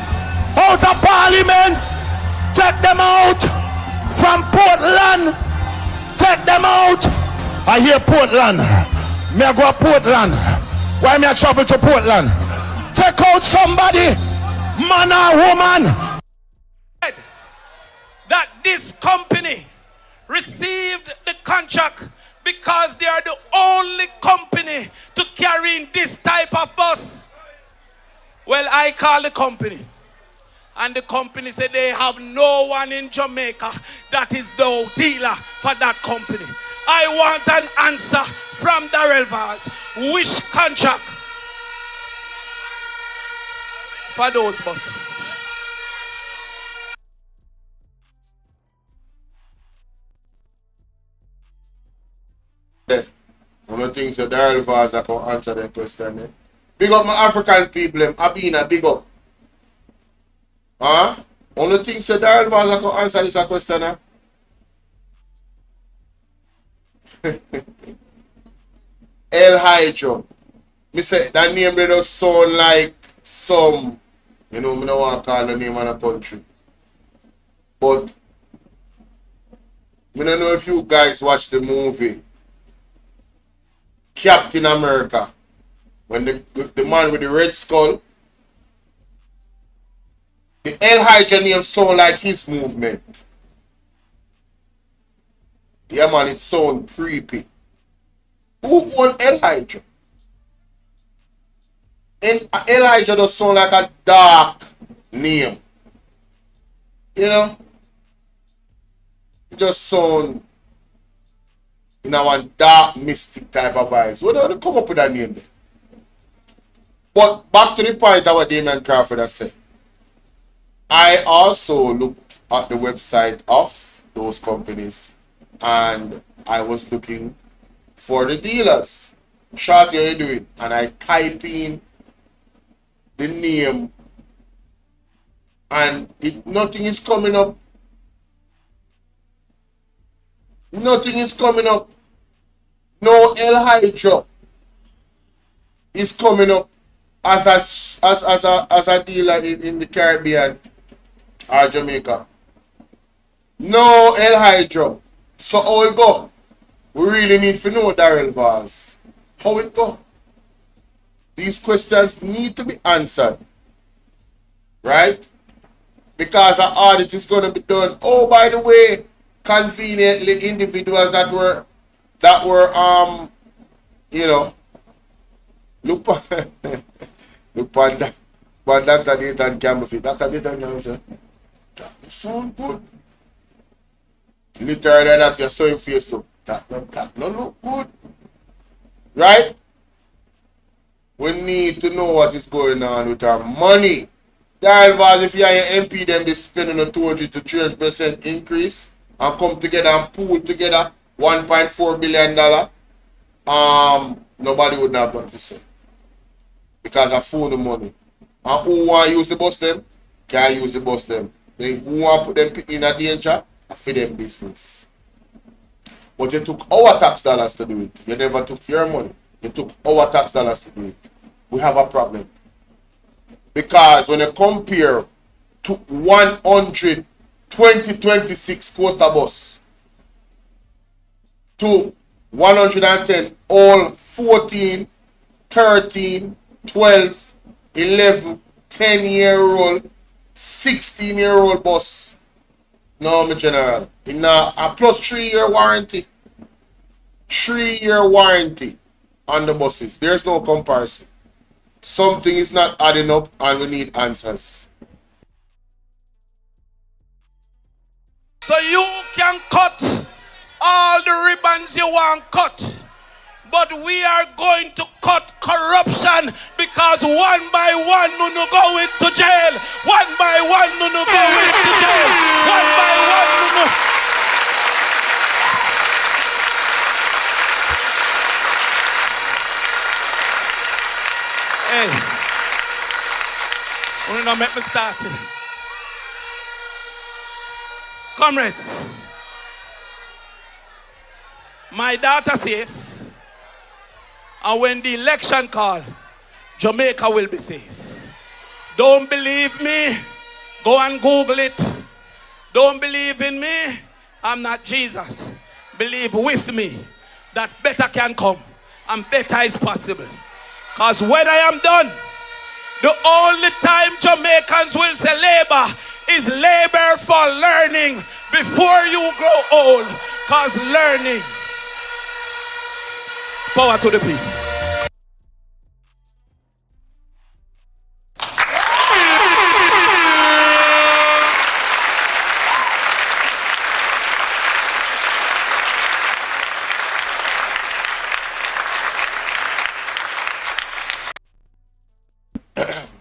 Out of parliament. Take them out from Portland. Take them out. I hear Portland. Me I go to Portland. Why me I travel to Portland? Take out somebody, man or woman. That this company received the contract because they are the only company to carry in this type of bus. Well, I call the company. And the company said they have no one in Jamaica that is the dealer for that company. I want an answer from Darrell Vaz. Which contract for those buses? One of the things that Darrell Vaz I can answer that question. Eh? Big up my African people, Abina, big up. Huh? One of the things that Darrell Vaz I can answer this question. Eh? El Hydro. Me say that name they just sound like some, you know, me don't want to call the name of the country. But me don't know if you guys watch the movie Captain America. When the man with the red skull, the El Hydra name sound like his movement. Yeah man, it sound creepy. Who own El Hydra? And El Hydra does sound like a dark name. You know? It just sound in a one dark mystic type of vibes. What do they come up with that name there? But back to the point of what Damian Crawford has said. I also looked at the website of those companies and I was looking for the dealers. Shorty, how you doing? And I type in the name and nothing is coming up. Nothing is coming up. No El Hydra is coming up as a dealer in the Caribbean or Jamaica. No El Hydra. So how it go? We really need to know, Darrell Vaz. How it go? These questions need to be answered. Right? Because an audit is going to be done. Oh, by the way, conveniently individuals that were you know, look on Dr. Dayton Campbell. Dr. Dayton Campbell said, that sound good. Literally that you saw him face look. That no look good. Right? We need to know what is going on with our money. Darrell Vaz, if you are your MP, them they spending a 200 to 300% increase and come together and pool together $1.4 billion. Nobody would not have done this. Because I found the money. And who want to use the bus them, can use the bus them. They who want to put them in a danger, I feed them business. But you took our tax dollars to do it. You never took your money. You took our tax dollars to do it. We have a problem. Because when you compare to 100 2026 Coaster bus to 110 all 14, 13, 12, 11, 10-year-old, 16-year-old bus. No, my general. In a plus 3-year warranty. 3-year warranty on the buses. There's no comparison. Something is not adding up and we need answers. So you can cut all the ribbons you want cut. But we are going to cut corruption because one by one no go into jail. One by one no go into jail. One by one no. Hey, you don't make me start. Comrades, my daughter safe, and when the election call, Jamaica will be safe. Don't believe me? Go and Google it. Don't believe in me? I'm not Jesus. Believe with me that better can come and better is possible. Because when I am done, the only time Jamaicans will say labor is labor for learning before you grow old. Because learning. Power to the people.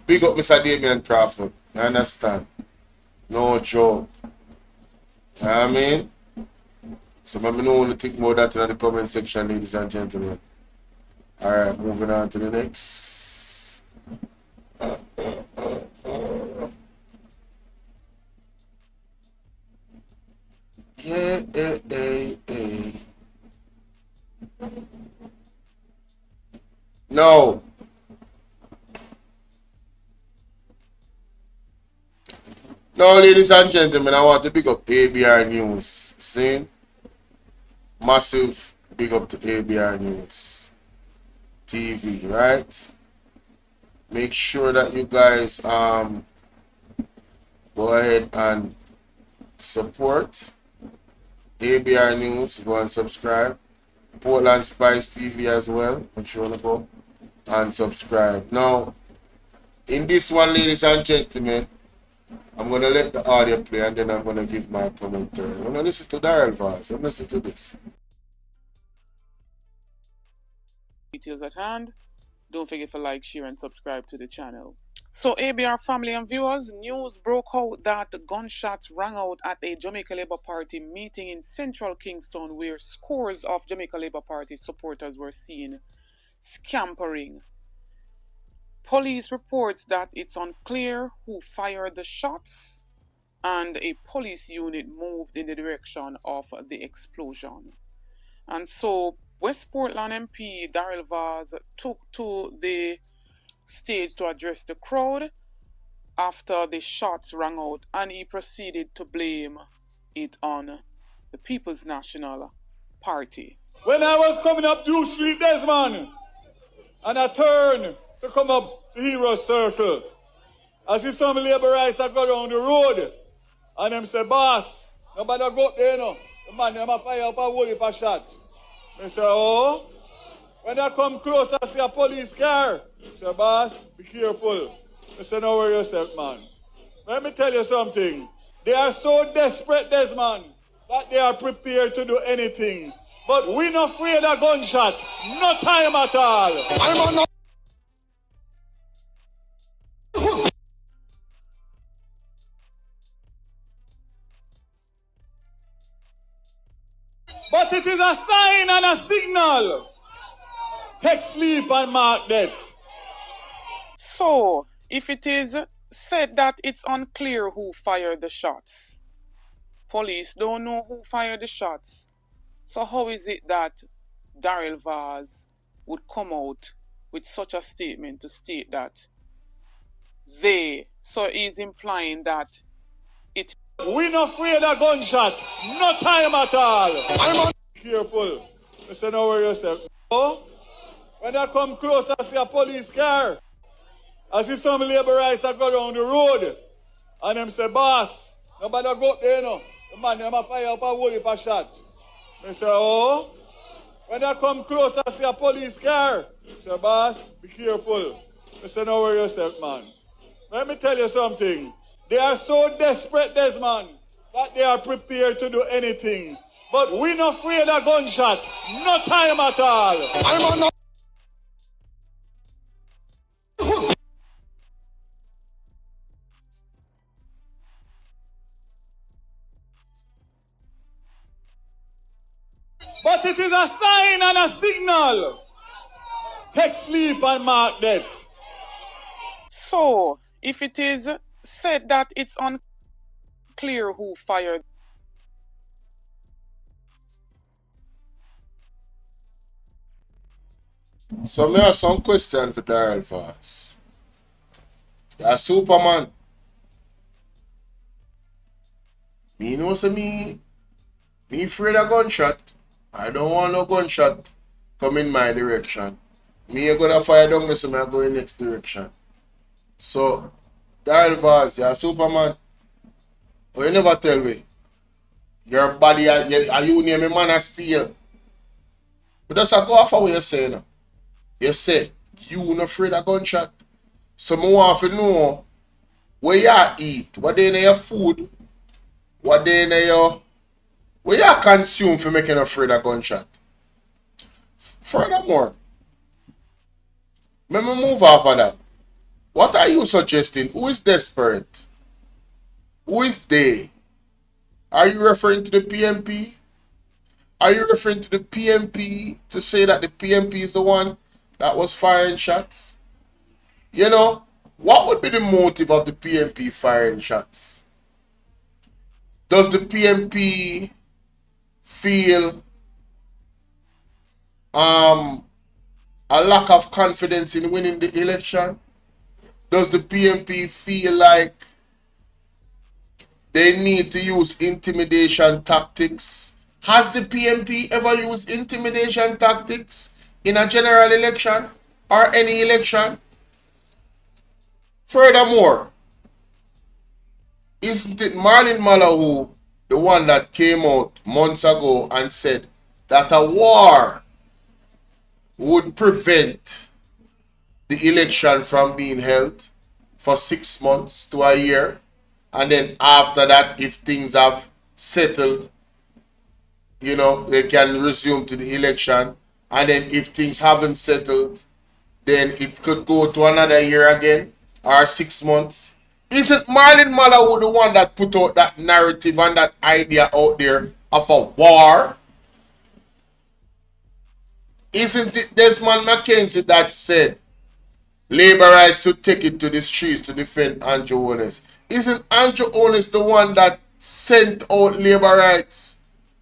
Big up Mr. Damian Crawford. You understand? No joke. You know what I mean? So let me know only think more that in the comment section, ladies and gentlemen. Alright, moving on to the next. Yeah. No. Now, ladies and gentlemen, I want to big up ABR News. See? Massive big up to ABR News TV, right? Make sure that you guys go ahead and support ABR News. Go and subscribe. Portland Spice TV as well. Make sure to go and subscribe. Now, in this one, ladies and gentlemen, I'm going to let the audio play and then I'm going to give my commentary. I'm going to listen to Daryl Vaz. I'm listen to this. Details at hand. Don't forget to like, share, and subscribe to the channel. So, ABR family and viewers, news broke out that gunshots rang out at a Jamaica Labour Party meeting in central Kingston where scores of Jamaica Labour Party supporters were seen scampering. Police reports that it's unclear who fired the shots and a police unit moved in the direction of the explosion. And so West Portland MP Daryl Vaz took to the stage to address the crowd after the shots rang out, and he proceeded to blame it on the People's National Party. When I was coming up New Street, Desmond, and I turned to come up the Hero Circle, I see some laborites that go down the road, and them say, boss, nobody go up there, no. The man, them a fire up a whole heap of shot. I say, oh. When I come close, I see a police car. I say, boss, be careful. I say, don't worry yourself, man. Let me tell you something. They are so desperate, Desmond, that they are prepared to do anything. But we not afraid of gunshot. No time at all. I'm on. But it is a sign and a signal. Take sleep and mark death. So, if it is said that it's unclear who fired the shots, police don't know who fired the shots, so how is it that Daryl Vaz would come out with such a statement to state that they. So he's implying that it. We not afraid of gunshot. No time at all. I'm on. Careful. Listen, don't worry yourself. Oh, when I come close, I see a police car. I see some laborites that go down the road. And them say, boss, nobody go up there, no. The man, them a fire up a whole heap of shot. I say, oh. When I come close, I see a police car. I say, boss, be careful. I say, don't worry yourself, man. Let me tell you something. They are so desperate, Desmond, that they are prepared to do anything. But we not afraid of gunshot. No time at all. I'm on the... But it is a sign and a signal. Take sleep and mark death. So, if it is said that it's unclear who fired. So me have some question for Daryl first. You're Superman. Me know say me afraid of gunshot. I don't want no gunshot come in my direction. Me ain't gonna fire down this, so me go in next direction. So Daryl Vaz, you're Superman. Oh, you never tell me. Your body are you name a man of steel. But that's a go off of what you say now. You say you not afraid of gunshot. So I want to know where you eat, what they in your food, what they in your where you consume for making afraid of gunshot. Furthermore, let me move off of that. What are you suggesting? Who is desperate? Who is they? Are you referring to the PMP? Are you referring to the PMP to say that the PMP is the one that was firing shots? You know, what would be the motive of the PMP firing shots? Does the PMP feel a lack of confidence in winning the election? Does the PMP feel like they need to use intimidation tactics? Has the PMP ever used intimidation tactics in a general election or any election? Furthermore, isn't it Marlon Malahou, the one that came out months ago and said that a war would prevent the election from being held for 6 months to a year, and then after that, if things have settled, you know, they can resume to the election, and then if things haven't settled, then it could go to another year again or 6 months. Isn't Marlon Malahou the one that put out that narrative and that idea out there of a war? Isn't it Desmond McKenzie that said Labourites to take it to the streets to defend Andrew Holness? Isn't Andrew Holness the one that sent out Labourites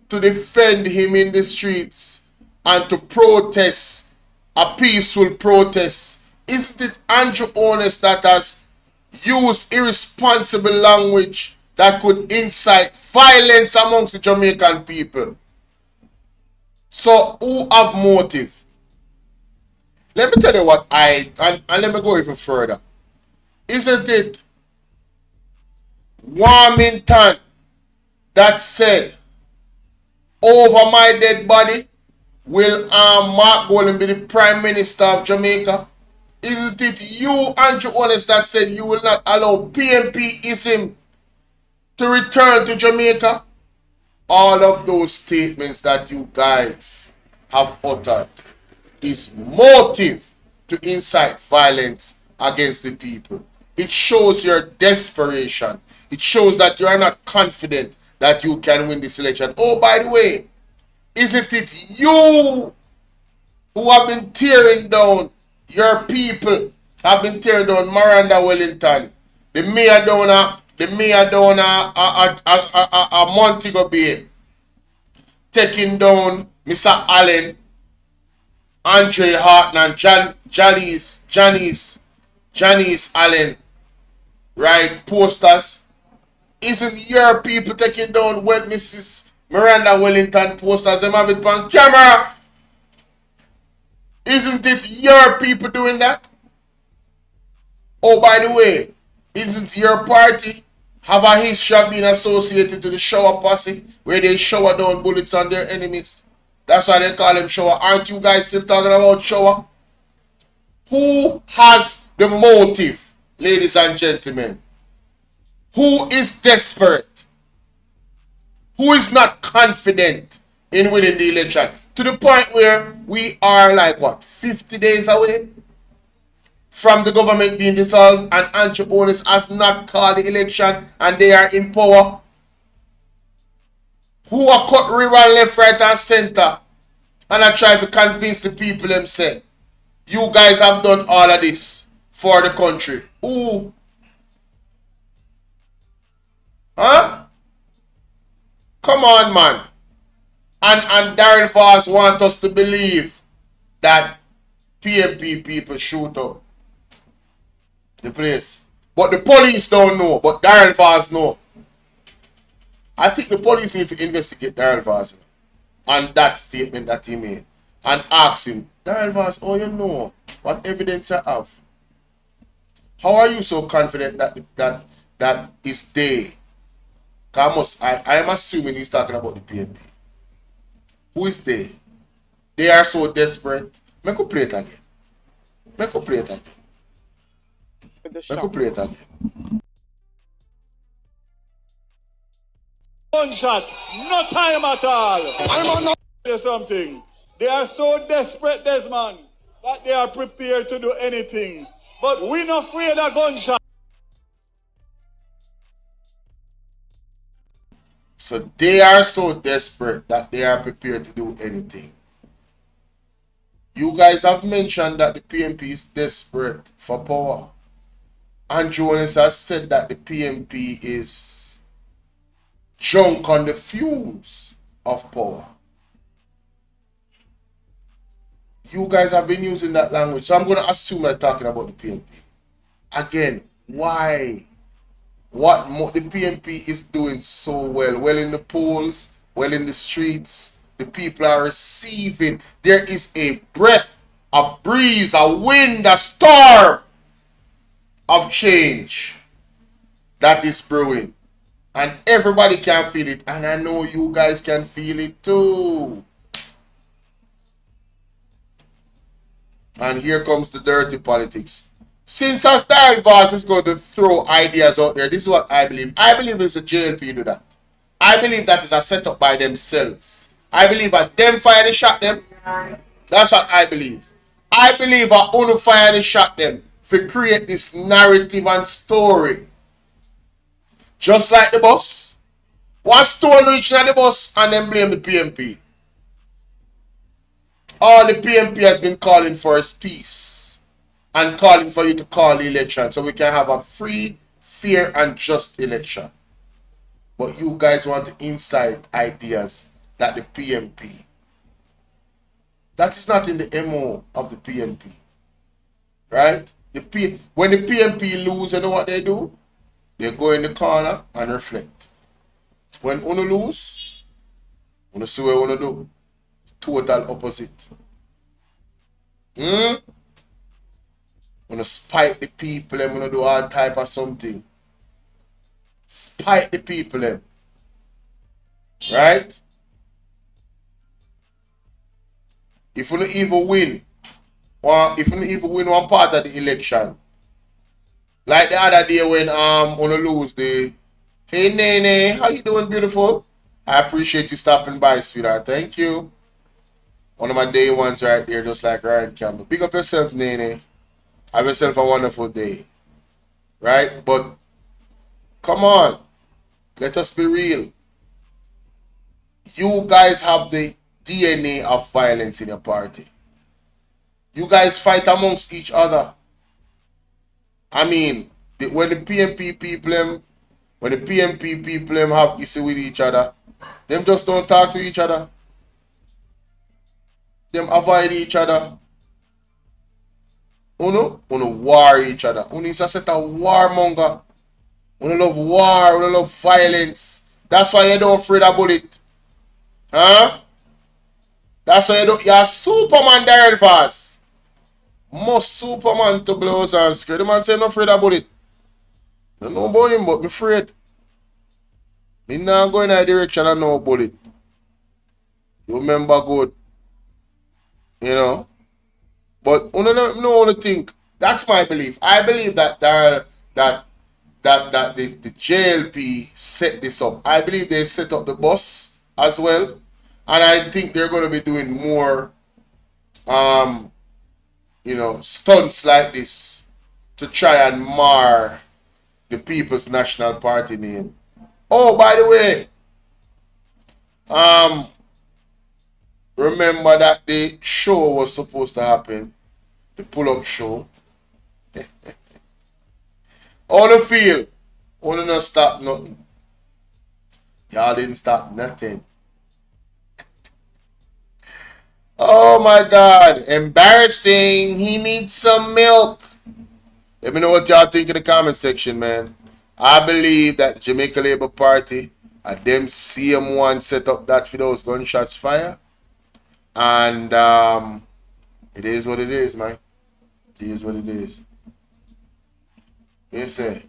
to defend him in the streets and to protest a peaceful protest? Isn't it Andrew Holness that has used irresponsible language that could incite violence amongst the Jamaican people? So who have motive? Let me tell you what and let me go even further. Isn't it Warmington that said, over my dead body will Mark Bolin be the Prime Minister of Jamaica? Isn't it you, Andrew Holness, that said you will not allow PMP-ism to return to Jamaica? All of those statements that you guys have uttered is motive to incite violence against the people. It shows your desperation. It shows that you are not confident that you can win this election. Oh, by the way, isn't it you who have been tearing down your people, have been tearing down Miranda Wellington, the mayor down Montego Bay, taking down Mr. Allen, Andre Hartman, Janice Allen, right, posters. Isn't your people taking down what Mrs. Miranda Wellington posters? Them have it on camera. Isn't it your people doing that? Oh, by the way, isn't your party have a history of being associated to the shower posse where they shower down bullets on their enemies? That's why they call them shower. Aren't you guys still talking about shower? Who has the motive, ladies and gentlemen? Who is desperate? Who is not confident in winning the election? To the point where we are like, what, 50 days away from the government being dissolved, and Andrew Onis has not called the election and they are in power. Who are cut river left, right and center and I try to convince the people themselves. You guys have done all of this for the country. Who? Huh? Come on, man. And Daryl Voss want us to believe that PMP people shoot up the place. But the police don't know. But Daryl Voss know. I think the police need to investigate Daryl Voss on that statement that he made. And ask him, Daryl Voss, oh, you know, what evidence I have? How are you so confident that is they? I am assuming he's talking about the PNP. Who is they? They are so desperate. Make a play it again. Make a play it again. Make a play it again. Gunshot, no time at all. I'm on no. There's something. They are so desperate, Desmond, that they are prepared to do anything. But we're not afraid of gunshot. So they are so desperate that they are prepared to do anything. You guys have mentioned that the PMP is desperate for power. And Jonas has said that the PMP is drunk on the fumes of power. You guys have been using that language. So I'm going to assume they're talking about the PMP. Again, why? The PMP is doing so well. Well in the polls, well in the streets. The people are receiving. There is a breath, a breeze, a wind, a storm of change that is brewing. And everybody can feel it. And I know you guys can feel it too. And here comes the dirty politics. Since as Daryl Voss is going to throw ideas out there, this is what I believe. I believe it's a JLP do that. I believe that is a setup by themselves. I believe that them fire the shot them. That's what I believe. I believe that Uno fire the shot them to create this narrative and story. Just like the bus. One stone reaching at the bus and then blame the PMP. All the PMP has been calling for is peace and calling for you to call the election so we can have a free, fair and just election. But you guys want to incite ideas that the PMP. That is not in the MO of the PMP. Right? When the PMP lose, you know what they do? They go in the corner and reflect. When Uno lose, Uno see what Uno do. Total opposite. Uno spite the people, them Uno do all type of something. Spite the people, them. Right? If you don't even win, or if you don't even win one part of the election, like the other day when Uno lose the, hey Nene, how you doing, beautiful? I appreciate you stopping by, sweetheart. Thank you. One of my day ones right there, just like Ryan Campbell. Big up yourself, Nene. Have yourself a wonderful day. Right? But come on. Let us be real. You guys have the DNA of violence in your party. You guys fight amongst each other. I mean, when the PMP people have issue with each other, them just don't talk to each other. Them avoid each other. Uno war each other. Uno is a set of warmonger. We love war. We love violence. That's why you don't afraid of bullet. Huh? That's why you're Superman Darren Fast. Most Superman to blows and scared. The man say no afraid of bullet. I don't know about him, but I'm afraid. Me not going in that direction and no bullet. You remember good. You know? But I don't think. That's my belief. I believe that the JLP set this up. I believe they set up the bus as well. And I think they're going to be doing more stunts like this to try and mar the People's National Party name. Oh, by the way, remember that the show was supposed to happen, the pull-up show. All the feel, only not stop nothing. Y'all didn't stop nothing. Oh my God, embarrassing. He needs some milk. Let me know what y'all think in the comment section, man. I believe that the Jamaica Labour Party and them CM1 set up that for those gunshots fire. And it is what it is, man. It is what it is. What you say?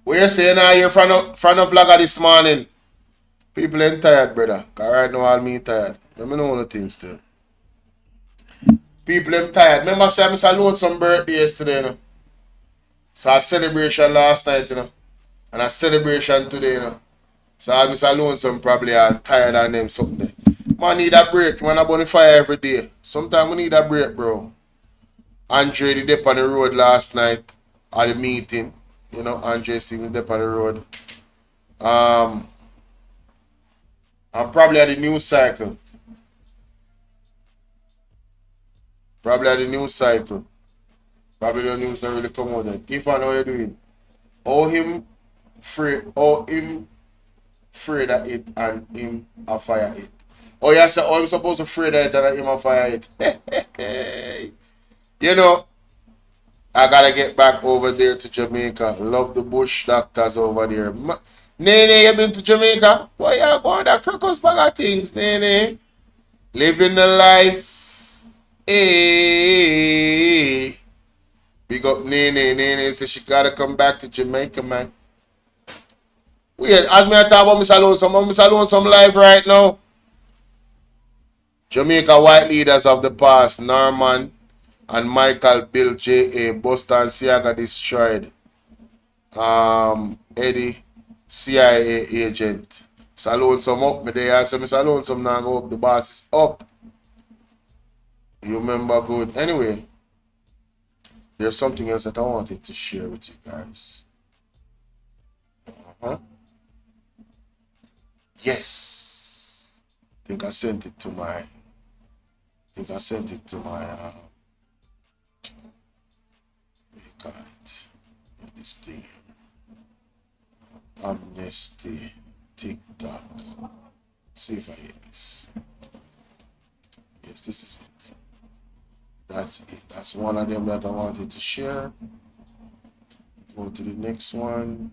What you say now here front of vlogger this morning? People ain't tired, brother. Cause right now all me tired. Let me know one of the things too. People ain't tired. Remember say I salute some birthday yesterday, you know? So a celebration last night, you know. And a celebration today, you know. So I salute some probably are tired and them something. Man need a break. Man I burn fire every day. Sometimes we need a break, bro. Andre did up on the road last night at the meeting. You know, Andre still did up on the road. I'm probably at the news cycle. Probably at the news cycle. Probably the news don't really come out yet. If I know you're doing. All him afraid of it and him a fire it. Oh yeah, so I'm supposed to afraid of it and him a fire it. You know, I gotta get back over there to Jamaica. Love the bush doctors over there. Nene, you been to Jamaica? Why you going to Crocus bag of things, Nene? Living the life. Hey. Big up Nene. Nene says she gotta come back to Jamaica, man. Wait, as me talk about Mr. Lonesome live right now. Jamaica white leaders of the past, Norman and Michael Bill J.A. Boston Siaga destroyed. Eddie, CIA agent. Mr. Lonesome up. Me there, I say Mr. Lonesome now go up. The boss is up. You remember good. Anyway, there's something else that I wanted to share with you guys. Yes. I think I sent it to my what do you call it? This thing. Amnesty TikTok. See if I hear this. Yes, this is it. That's it. That's one of them that I wanted to share. Go to the next one.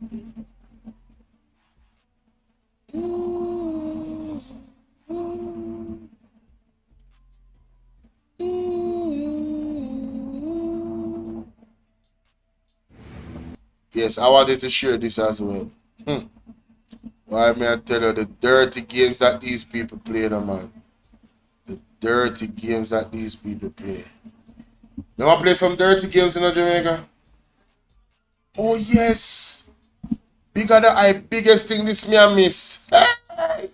Yes, I wanted to share this as well. Why may I tell you the dirty games that these people play, no, man. The dirty games that these people play. You want to play some dirty games in Jamaica? Oh yes. Bigger than I biggest thing this me I miss. Hey.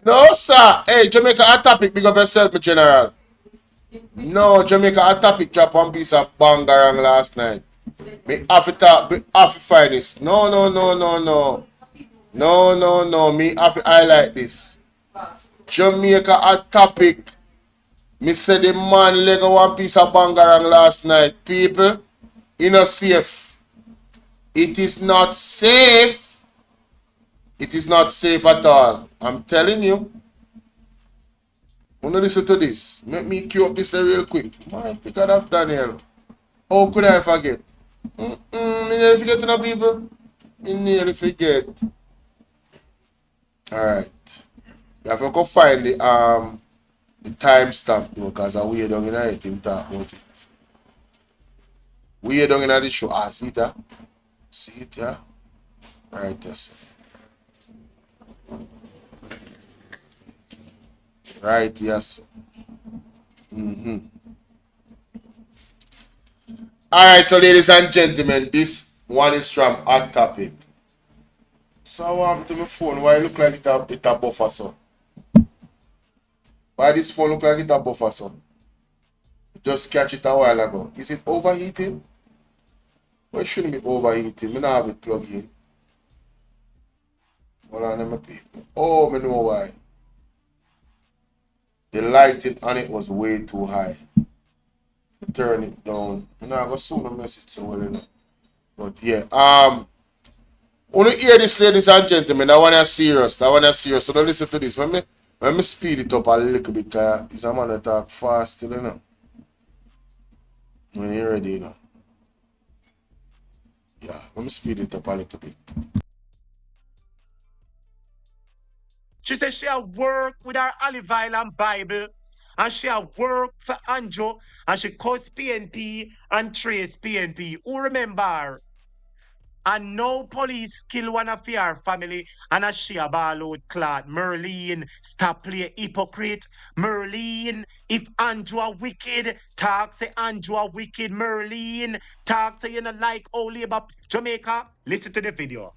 No sir. Hey, Jamaica hot topic, big up yourself, my general. No, Jamaica hot topic drop one piece of bangarang last night. Me have to talk, me have to find this. No. Me have to highlight this. Jamaica hot topic. Me said the man leg one piece of bangarang last night. People, it not safe. It is not safe. It is not safe at all. I'm telling you. Wanna listen to this? Let me cue up this real quick. My God of Daniel. How could I forget? Me nearly forget enough people. Me nearly forget. Alright. You have to go find the timestamp because I way down in it him talk about it. Way down in the show. Ah, see it, see it, yeah. Alright, yes. Right, yes. Alright, so ladies and gentlemen, this one is from Hot Topic. So to my phone, why it look like it a buffer so? Why this phone look like it a buffer so? Just catch it a while ago. Is it overheating? Well, it shouldn't be overheating. I don't have it plugged in. Hold on, my people. Oh, I know why. The lighting on it was way too high. Turn it down. I'm not gonna soon mess it so well enough. But yeah, want to hear this, ladies and gentlemen. I want to serious. I want to serious. So don't listen to this. Let me speed it up a little bit. Because I'm gonna talk fast, you know. When you're ready, you know. Yeah, let me speed it up a little bit. She said she had work with her olive oil and Bible, and she had work for Andrew, and she cursed PNP and trace PNP. Who remember her? And no police kill one of your family, and a she a ball out clot. Merlin, stop play hypocrite. Merlin, if Andrew a wicked, talk say Andrew a wicked. Merlin, talk say you know like all Labour Jamaica. Listen to the video.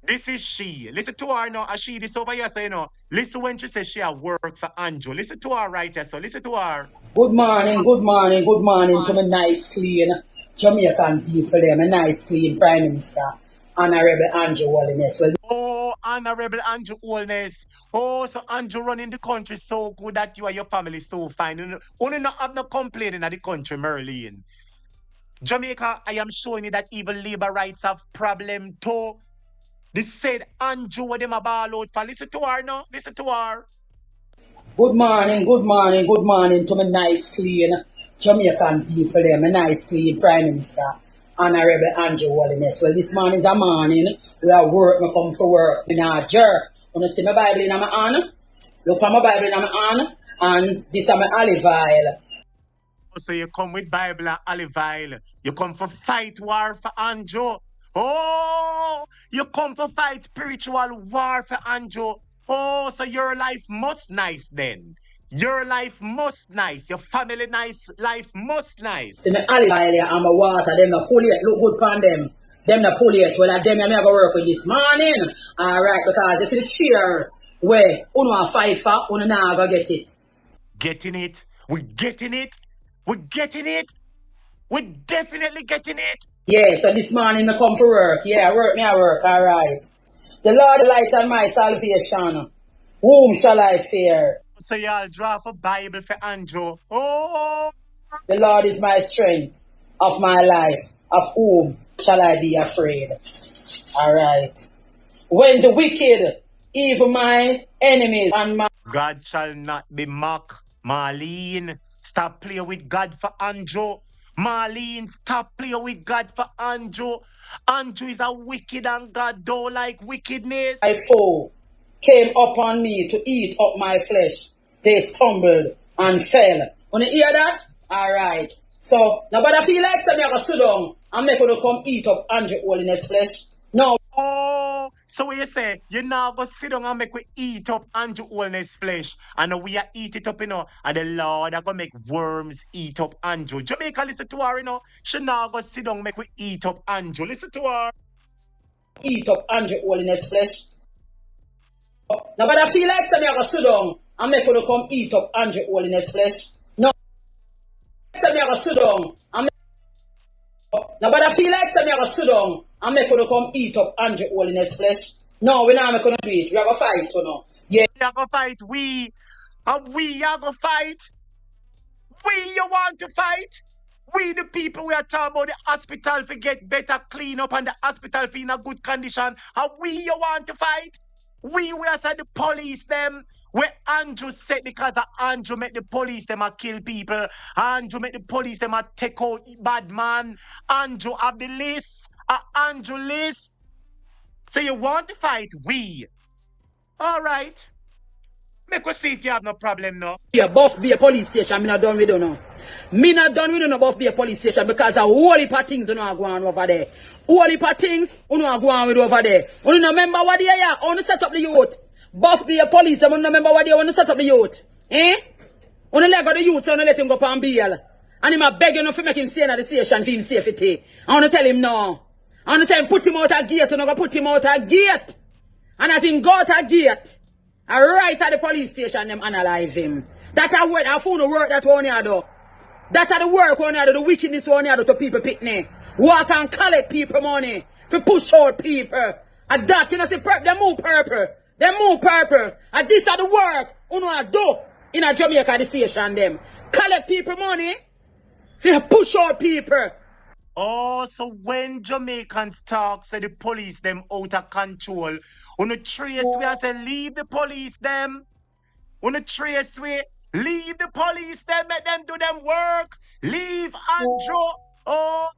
This is she. Listen to her now. As she this over here, so you know. Listen when she says she a work for Andrew. Listen to her right here, so listen to her. Good morning to my nice, clean Jamaican people there, my nice, clean Prime Minister, Honorable Andrew Holiness. Well, oh, Honorable Andrew Holiness. Oh, so Andrew running the country so good that you and your family so fine. You only not have no complaining at the country, Merlin. Jamaica, I am showing you that even labor rights have problem too. They said Andrew what them a ball out for. Listen to her now. Listen to her. good morning to my nice, clean Jamaican people there, my nice, clean Prime Minister, Honorable Andrew Holiness. Well, this morning is a morning. We are work, me come for work. Me not jerk. Wanna see my Bible in my hand? Look at my Bible in my hand, and this is my olive oil. So you come with Bible and olive oil. You come for fight war for Andrew. Oh, you come for fight spiritual war for Andrew. Oh, so your life must nice then. Your life must nice. Your family nice. Life must nice. See my olive oil here and my water, them the pull it, look good upon them. Them the pull it. Well, them I go work with this morning. Alright, because you see the cheer where uno fight for, uno now go get it. Getting it. We getting it. We're getting it. We're definitely getting it. Yeah, so this morning I come for work. Yeah, I work, alright. The Lord the light on my salvation. Whom shall I fear? So y'all draw for Bible for Andrew. Oh, the Lord is my strength of my life. Of whom shall I be afraid? Alright. When the wicked, evil mind, enemies, and my God shall not be mocked. Marlene, stop playing with God for Andrew. Marlene, stop playing with God for Andrew. Andrew is a wicked and God don't like wickedness. My foe came upon me to eat up my flesh. They stumbled and fell. Wanna hear that? Alright. So, nobody feel like something I go sit down and make you come eat up Andrew Holiness flesh. No. Oh, so what you say? You now go sit down and make we eat up Andrew Holiness flesh. And we are eat it up, you know. And the Lord are gonna make worms eat up Andrew. Jamaica, listen to her, you know. She now go sit down and make we eat up Andrew. Listen to her. Eat up Andrew Holiness flesh. Nobody feel like something I go sit down and make you come eat up Andrew Holiness flesh. No. Something I go sit down and nobody feel like something I go sit down and make you come eat up Andrew Holiness flesh. No, we're not going to do it. We are going to fight, you know. Yeah. We are going to fight. We are going to fight. We you want to fight. We the people we are talking about the hospital for get better, clean up and the hospital for in a good condition. And we you want to fight. We are said the police them. Where Andrew said because of Andrew make the police them a kill people. Andrew make the police them a take out bad man. Andrew have the list. Andrew list. So you want to fight? We. All right. Make us see if you have no problem now. Yeah, Buff be a police station. Me not done with you now. Me not done with you now, Buff be a police station because a whole heap of things you know are going on over there. Whole heap of things you know are going on with over there. You know remember what they are? I want to set up the youth. Buff be a police. I want to remember what they want to set up the youth. Eh? On the leg of the youth, so I let him go on bail. And him a beg you for make him stay in the station for him safety. I want to tell him no. I want to say him put him out a gate. You know go put him out a gate. And as him go out a gate, I right at the police station, them analyze him. That's a word, I found the work that one here do. That's the work one here do, the wickedness one here do to people picnic. Walk and collect people money. For push out people. And that, you know, see, they move purple. They move purple. And this are the work, you know, do in a Jamaica, the station, them. Collect people money. For push out people. Oh, so when Jamaicans talk, say the police them out of control. On the trace we I say leave the police them. On the trace we leave the police them, make them do them work. Leave Andrew. Oh.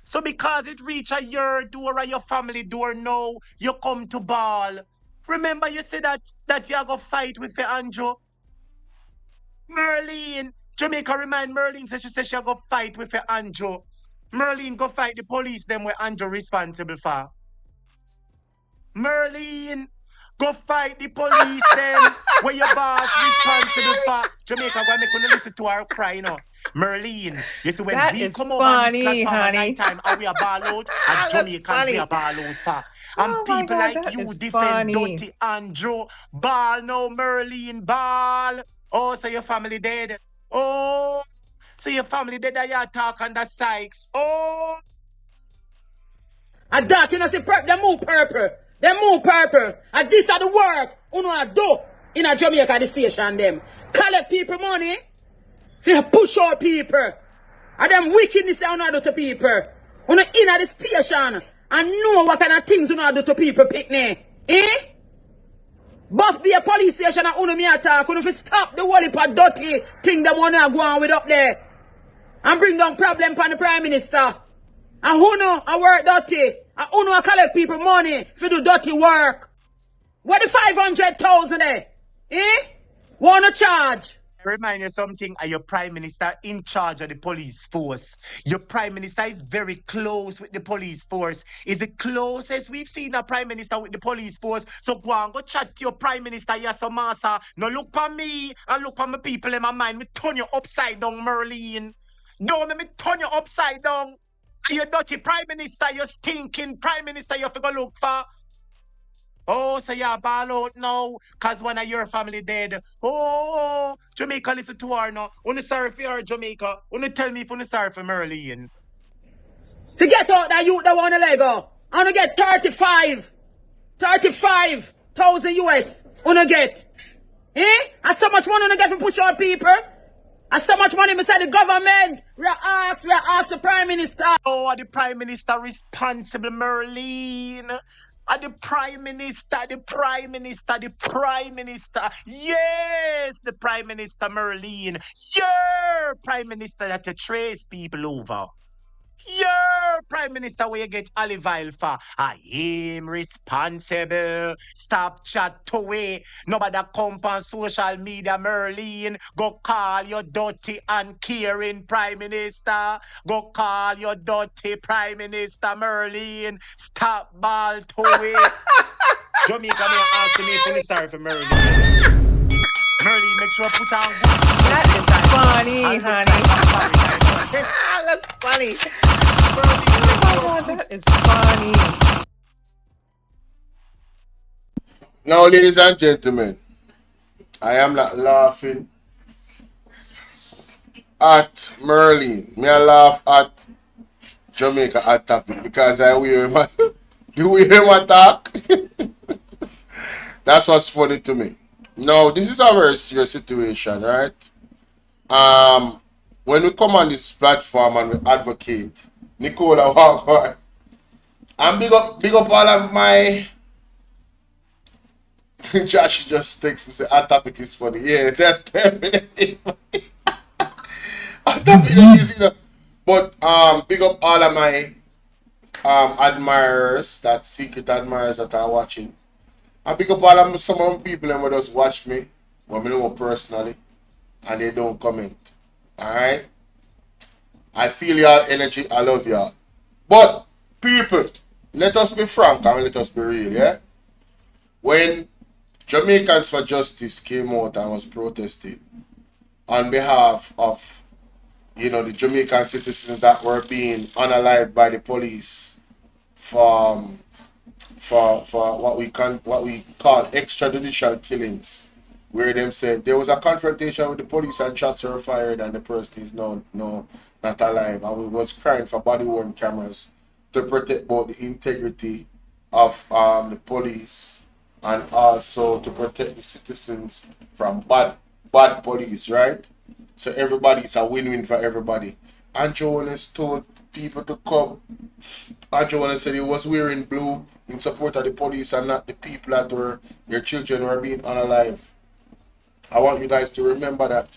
So because it reach a your door or your family door now, you come to ball. Remember you said that you are gonna fight with the Andrew. Merlin. Jamaica remind Merlin say she said she go fight with the Andrew. Merlin go fight the police them where Andrew responsible for. Merlin go fight the police them where your boss responsible for. Jamaica go make you listen to our cry, you know. Merlin, you see when That we is come over on this funny, platform at honey. night time and we are ball out and That's Jamaicans we funny. are ball out for. And Oh my people God, like that you is defend funny. dirty Andrew. Ball no Merlin, ball. Oh, so your family dead. Oh, so your family dead that you talk under Sykes. Oh. And that, you know, see, they move purple. They move purple. And this are the work you know do in a Jamaica, the station, them. Collect people money. For push out people. And them wickedness you know do to people. You know, in at the station. And know what kind of things you know do to people, picnic. Eh? Buff be a police station and uno me attack. Uno fi stop the whole heap of dirty thing them wanna go on with up there. And bring down problem upon the Prime Minister. And uno a work dirty. And uno a collect people money for do dirty work. What the 500,000 there? Eh? Wanna charge? Remind you something, your Prime Minister in charge of the police force. Your Prime Minister is very close with the police force. Is the closest we've seen a Prime Minister with the police force. So go and go chat to your Prime Minister, yes, so massa. No look for me and look for my people in my mind. Me turn you upside down, Merlin. Don't make me turn you upside down. You dirty Prime Minister, you stinking Prime Minister, you have to go look for. Oh, so you're ball out now, cause one of your family dead. Oh, Jamaica, listen to her now. Only sorry for her, Jamaica. Only tell me if only sorry for Merlin. Forget out that youth that wanna Lego. I wanna get 35,000 US. Wanna get. Eh? And so much money wanna get for push out people. And so much money beside the government. We ask the Prime Minister. Oh, are the Prime Minister responsible, Merlin? Are the Prime Minister. Yes, the Prime Minister, Merlin. Your Prime Minister that you trace people over. Your Prime Minister where you get olive oil for. I am responsible. Stop chat to way. Nobody come on social media, Merlin. Go call your dirty and caring Prime Minister. Go call your dirty Prime Minister, Merlin. Stop ball to way. Jamaica may ask me if you sorry for Merlin. Merlin, make sure put on good. That is funny, honey. That's funny. Oh my God, that is funny. Now, ladies and gentlemen, I am not laughing at Merlin. Me I laugh at Jamaica at topic because I hear him. You hear him attack? That's what's funny to me. Now, this is a very serious situation, right? When we come on this platform and we advocate, Nicola walk on. And big up all of my Josh just texts me say our topic is funny. Yeah, that's definitely funny. Our topic is, you know. But big up all of my admirers, that secret admirers that are watching. I big up all of some of the people that just watch me, but me know personally, and they don't comment. Alright? I feel y'all energy, I love y'all. But people, let us be frank and let us be real, yeah? When Jamaicans for Justice came out and was protesting on behalf of, you know, the Jamaican citizens that were being unalived by the police for what we call extrajudicial killings, where them said there was a confrontation with the police and shots were fired and the person is no not alive, and we was crying for body worn cameras to protect both the integrity of the police and also to protect the citizens from bad police, right? So everybody's a win-win for everybody. And Jonas told people to come. And Jonas said he was wearing blue in support of the police and not the people that were their children were being unalive. I want you guys to remember that.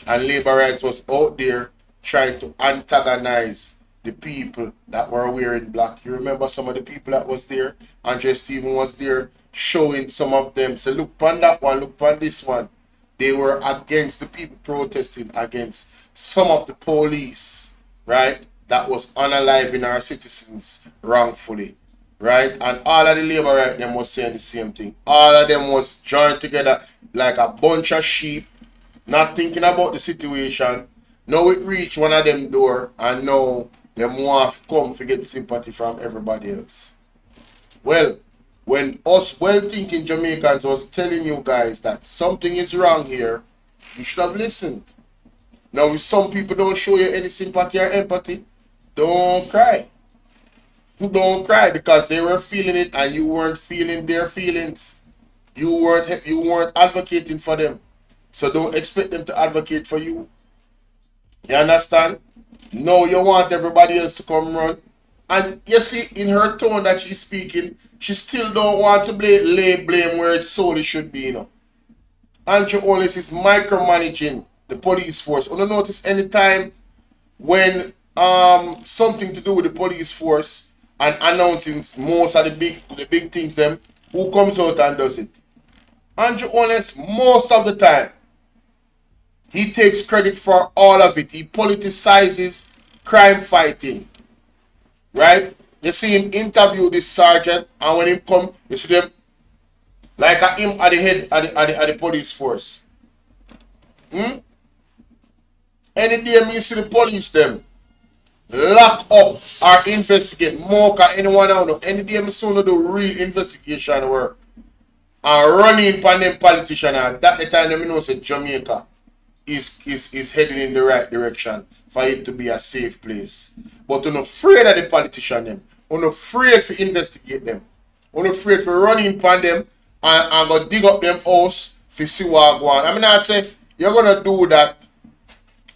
And labor rights was out there trying to antagonize the people that were wearing black. You remember some of the people that was there? Andre Stephen was there showing some of them. So look on that one, look on this one. They were against the people protesting against some of the police, right? That was unaliving our citizens wrongfully, right? And all of the labor right them was saying the same thing. All of them was joined together like a bunch of sheep, not thinking about the situation. Now it reached one of them door and now them want to come to get sympathy from everybody else. Well, when us well-thinking Jamaicans was telling you guys that something is wrong here, you should have listened. Now, if some people don't show you any sympathy or empathy, don't cry. Don't cry because they were feeling it and you weren't feeling their feelings. You weren't advocating for them. So don't expect them to advocate for you. You understand? No, you want everybody else to come run. And you see, in her tone that she's speaking, she still don't want to lay blame where it solely should be, you know. Andrew Holness is micromanaging the police force. You notice anytime when something to do with the police force and announcing most of the big things them, who comes out and does it? Andrew Holness, most of the time, he takes credit for all of it. He politicizes crime fighting. Right? You see him interview this sergeant, and when he come, you see them like him at the head of the police force. Any day me see the police them lock up or investigate more than anyone else. Any day me soon do real investigation work and running upon them politicians, and that the time them know say Jamaica is heading in the right direction for it to be a safe place. But I'm afraid of the politician them. I'm afraid to investigate them. I'm afraid to run in upon them and go dig up them house to see what go on. I mean, not say you're gonna do that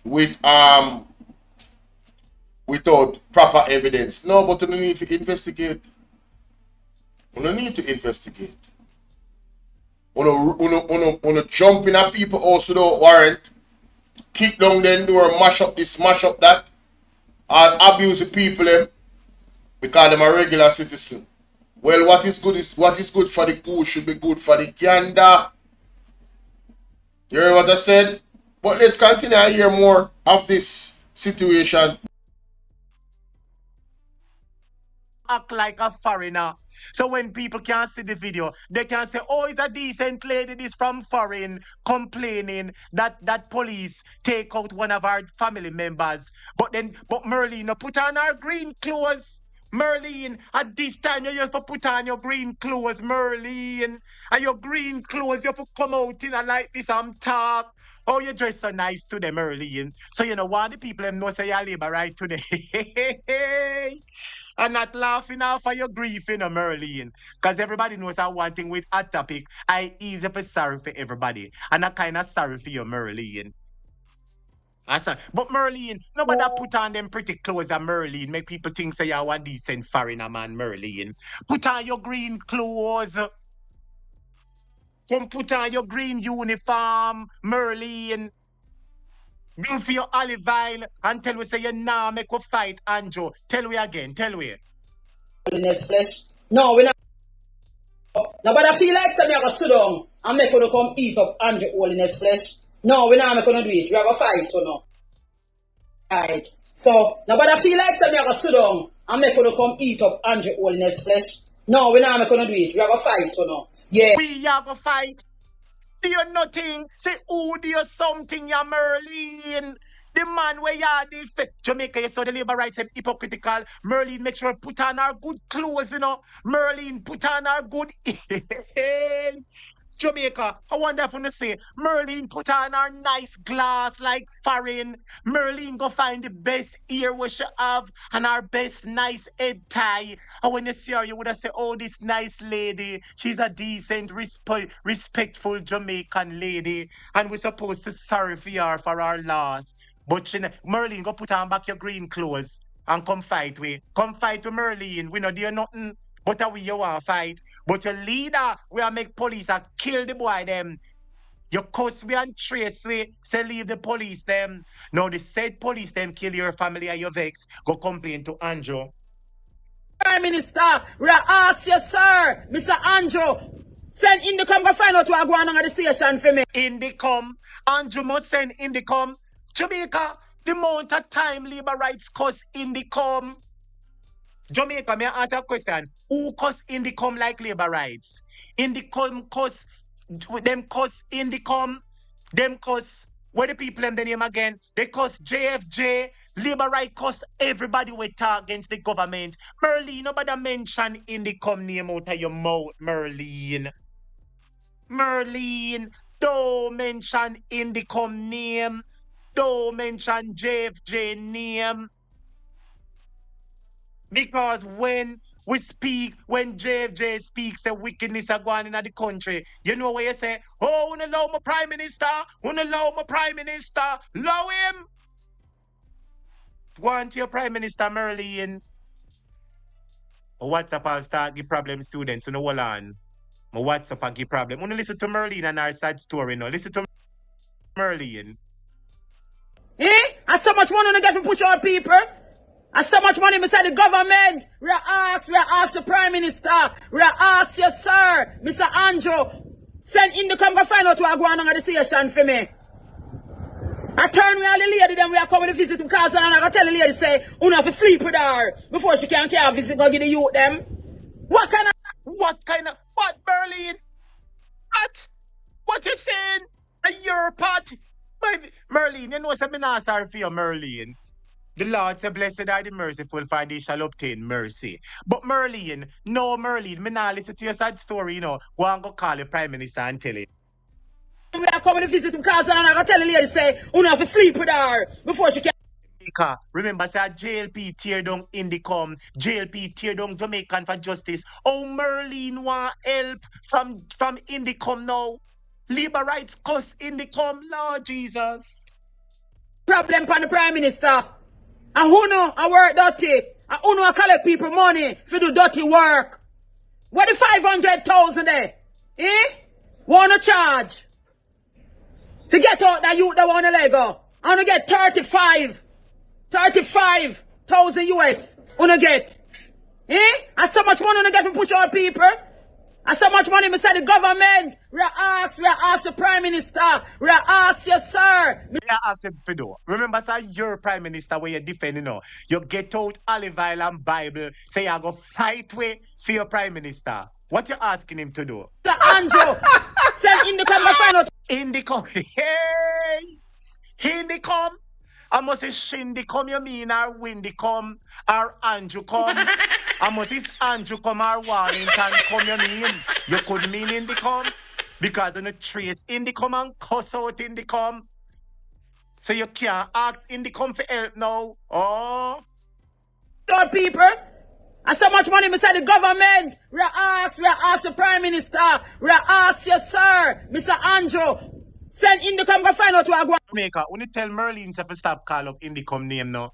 with without proper evidence. No, but you need to investigate. You need to investigate. You jump in at people house without warrant, kick down them door, mash up this, mash up that, and abuse the people them because them a regular citizen. Well, what is good for the goose should be good for the gander. You hear what I said? But let's continue to hear more of this situation. Act like a foreigner. So when people can't see the video, they can say, oh, it's a decent lady, this from foreign, complaining that police take out one of our family members. But Merlene, put on her green clothes. Merlene, at this time you have to put on your green clothes, Merlene. And your green clothes, you have to come out in like this and talk. Oh, you dress so nice today, Merlene. So you know why the people them know say you labor right today. And not laughing off of your grief, you know, Merlene. Because everybody knows I one thing with a topic. I easy for sorry for everybody. And I kind of sorry for you, Merlene. But Merlene, nobody put on them pretty clothes of Merlene. Make people think say you're a decent foreigner man, Merlene. Put on your green clothes. Come put on your green uniform, Merlin. Go for your olive oil and tell we say you nah make a fight, Andrew. Tell we again, tell we. Holiness flesh. No, we not. No, but I feel like some you go sit down and make you come eat up Andrew holiness flesh. No, we not make you do it. We are gonna fight, you know. Right. So, no, but I feel like some you go sit down and make you come eat up Andrew holiness flesh. No, we not make you do it. We are gonna fight, you know. Yeah. We are gonna fight. Do you nothing? Say, who do you something, ya Merlin? The man where ya the Jamaica, you saw the labor rights and hypocritical. Merlin, make sure put on our good clothes, you know. Merlin, put on our good. Jamaica, I wonder if you say, Merlin put on our nice glass like foreign. Merlin go find the best ear we should have and our best nice head tie. And when you see her, you would have said, oh, this nice lady, she's a decent, respectful Jamaican lady. And we're supposed to sorry for her for our loss. But Merlin, go put on back your green clothes and come fight with. Come fight with Merlin. We no do nothing. But we you want fight. But your leader, we are make police and kill the boy them. You cuss we and trace we, say leave the police them. Now the said police them kill your family and your vex. Go complain to Andrew. Prime Minister, we ask you, sir, Mr. Andrew, send Indicom go find out what going on at the station for me. Indicom, Andrew must send Indicom. Jamaica, the amount of time labor rights cost Indicom. Jamaica, may I ask a question? Who cost Indicom like labor rights? Indicom cost, them cost Indicom, them cost, where the people them the name again? They cost JFJ, labor right cost everybody we talk against the government. Merlin, nobody mention Indicom name out of your mouth, Merlin. Merlin, don't mention Indicom name. Don't mention JFJ name. Because when we speak, when JFJ speaks, the wickedness are going on in the country. You know what you say? Oh, wanna allow my prime minister? Wanna allow my prime minister? Allow him. Go on to your prime minister, Merlin. WhatsApp I'll start the problem students. So no hold on. My WhatsApp and give problem. Wanna listen to Merlin and our sad story now. Listen to Merlin. As so much money to get to push out people. As so much money beside the government. We ask the Prime Minister. We ask you, sir, Mr. Andrew, send Indicom go find out what going on at the station for me. I turn me all the lady, then we are coming to visit to Cousin, and I go tell the lady, say, you have to sleep with her before she can visit, go get the youth them. What kind of, what, Berlin? What you saying? Your part? Merlin, you know something I'm sorry for you, Merlin. The Lord said, blessed are the merciful, for they shall obtain mercy. But Merlin, no Merlin, me not listen to your sad story, you know. Go and go call the Prime Minister and tell it. We are coming to visit to Cousin, and I go tell the lady, say, you have to sleep with her before she can. Remember, say JLP tear down Indicom, JLP tear down Jamaican for justice. Oh, Merlin want help from Indicom now. Labor rights cost Indicom, Lord Jesus. Problem for the Prime Minister. I who know I work dirty. I who know I collect people money for do dirty work. What the 500,000 there? Wanna charge? To get out that youth that wanna Lego. I wanna get 35,000 US. Wanna get? As so much money wanna get for push out people. As so much money beside the government. We ask the Prime Minister. We ask you, sir. We ask him for do. Remember, sir, your Prime Minister where you're defending now. You get out olive oil and Bible. Say you go fight with for your Prime Minister. What you asking him to do? Sir Andrew, send Indicom to find out. Indicom, hey! Indicom? I must say Shindicom, you mean, or Windicom, or Andrew come. I must say Andrew come or Wallington come, you mean. You could mean Indicom, because you no trace Indicom and cuss out Indicom. So you can't ask Indicom for help now. Oh. Lord people, and so much money beside the government. We ask the Prime Minister. We ask you, sir, Mr. Andrew, send Indicom go find out what I go. Jamaica, when you tell Merlin to stop call up Indicom name now.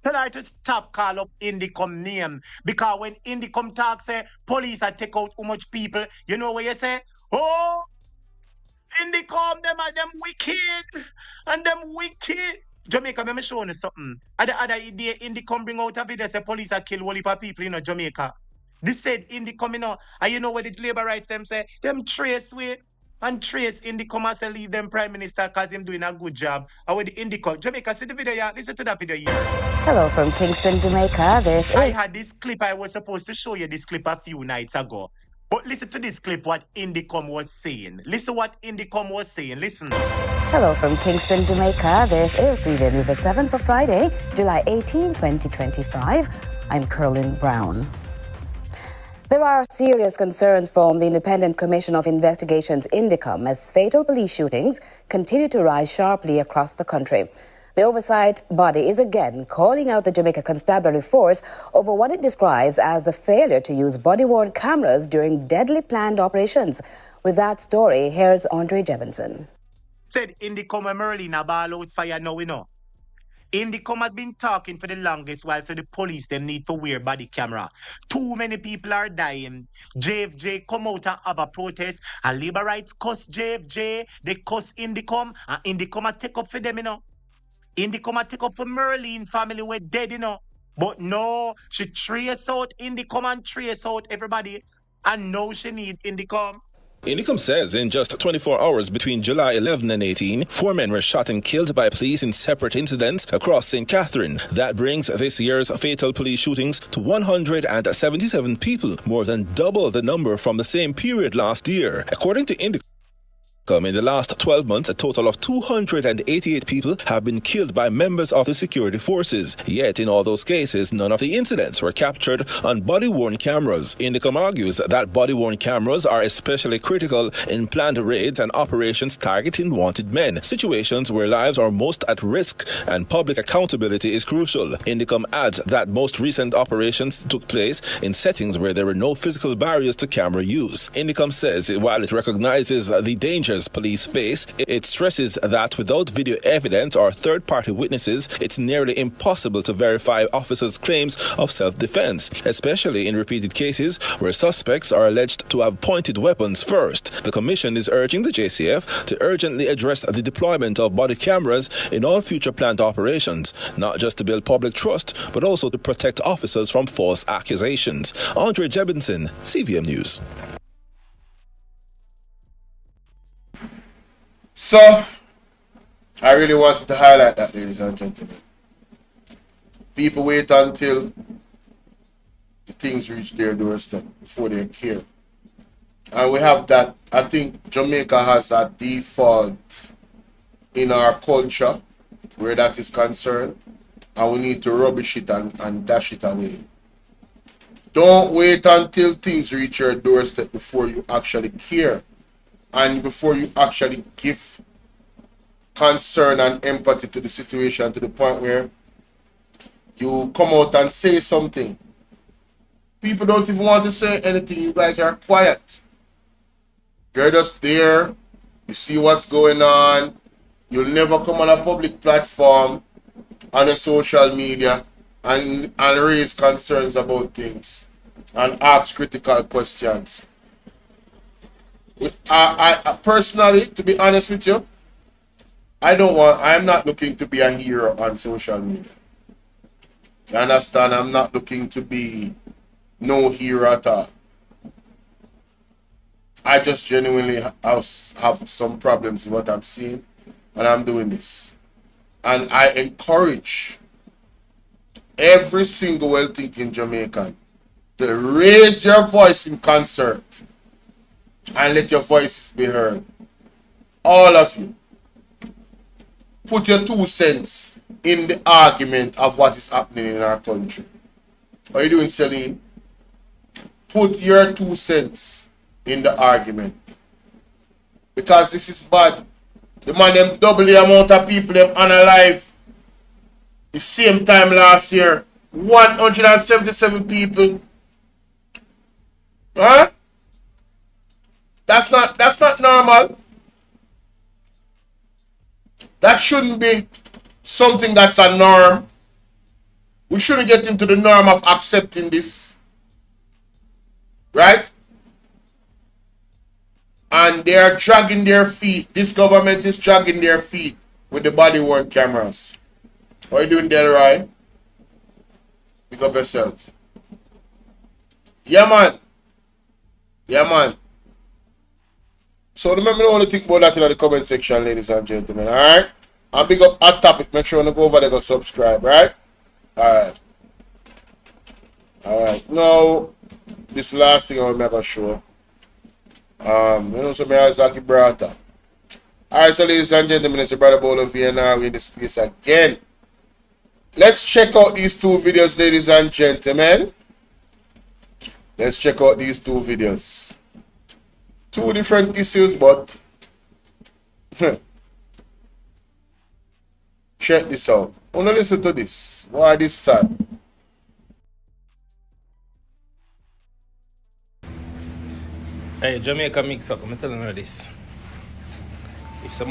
Tell her to stop call up Indicom name. Because when Indicom talk say police are take out too much people, you know what you say? Oh, Indicom, them wicked. And them wicked. Jamaica, let me show you something. Other day, Indicom bring out a video, say police are kill whole heap of people in Jamaica. This said Indicom, and you know what the labor rights them say? Them trace way. And trace Indicom and say leave them prime minister because him doing a good job. And with the Indicom, Jamaica, see the video here? Listen to that video here. Hello from Kingston, Jamaica. This I is had this clip. I was supposed to show you this clip a few nights ago. But listen to this clip, what Indicom was saying. Listen what Indicom was saying. Listen. Hello from Kingston, Jamaica. This is CVM News at 7 for Friday, July 18, 2025. I'm Colin Brown. There are serious concerns from the Independent Commission of Investigations, Indicom, as fatal police shootings continue to rise sharply across the country. The oversight body is again calling out the Jamaica Constabulary Force over what it describes as the failure to use body-worn cameras during deadly planned operations. With that story, here's Andre Jebinson. Said Indicom and Merlin ball out fire now, we know. Indicom has been talking for the longest while so the police them need to wear body camera. Too many people are dying. JFJ come out and have a protest. And labor rights cuss JFJ. They cuss Indicom. And Indicom a take up for them, Indicom a take up for Merlin family were dead, But no, she trace out Indicom and trace out everybody. And now she need Indicom. Indicom says in just 24 hours between July 11 and 18, 4 men were shot and killed by police in separate incidents across St. Catherine. That brings this year's fatal police shootings to 177 people, more than double the number from the same period last year. According to Indicom, in the last 12 months, a total of 288 people have been killed by members of the security forces. Yet, in all those cases, none of the incidents were captured on body-worn cameras. Indicom argues that body-worn cameras are especially critical in planned raids and operations targeting wanted men, situations where lives are most at risk and public accountability is crucial. Indicom adds that most recent operations took place in settings where there were no physical barriers to camera use. Indicom says while it recognizes the danger police face, it stresses that without video evidence or third-party witnesses, it's nearly impossible to verify officers' claims of self-defense, especially in repeated cases where suspects are alleged to have pointed weapons first. The Commission is urging the JCF to urgently address the deployment of body cameras in all future planned operations, not just to build public trust, but also to protect officers from false accusations. Andre Jebinson, CVM News. So, I really wanted to highlight that, ladies and gentlemen. People wait until the things reach their doorstep before they care. And we have that. I think Jamaica has a default in our culture where that is concerned. And we need to rubbish it and dash it away. Don't wait until things reach your doorstep before you actually care. And before you actually give concern and empathy to the situation to the point where you come out and say something. People don't even want to say anything. You guys are quiet. You're just there. You see what's going on. You'll never come on a public platform on a social media and raise concerns about things and ask critical questions. I personally, to be honest with you, I'm not looking to be a hero on social media. You understand? I'm not looking to be no hero at all. I just genuinely have some problems with what I'm seeing, and I'm doing this. And I encourage every single well-thinking Jamaican to raise your voice in concert and let your voices be heard. All of you. Put your 2 cents in the argument of what is happening in our country. How are you doing, Celine? Put your 2 cents in the argument. Because this is bad. The man them double the amount of people them unalive. The same time last year. 177 people. Huh? That's not normal. That shouldn't be something that's a norm. We shouldn't get into the norm of accepting this. Right? And And they are dragging their feet. This government is dragging their feet with the body-worn cameras. What are you doing, Delroy? Pick up yourself. Yeah, man. Yeah, man. So remember, I want to think about that in the comment section, ladies and gentlemen. Alright? And big up Hot Topic. Make sure you go over there and subscribe, right? Alright. Alright. Now, this last thing I want to make a show. You know, so me as Zaki Brata. Alright, so ladies and gentlemen, it's your brother Bolo Vienna. We're in this space again. Let's check out these two videos, ladies and gentlemen. Let's check out these two videos. Two different issues, but check this out. I want to listen to this. Why this sad? Hey, Jamaica mix up. I'm telling you this. If some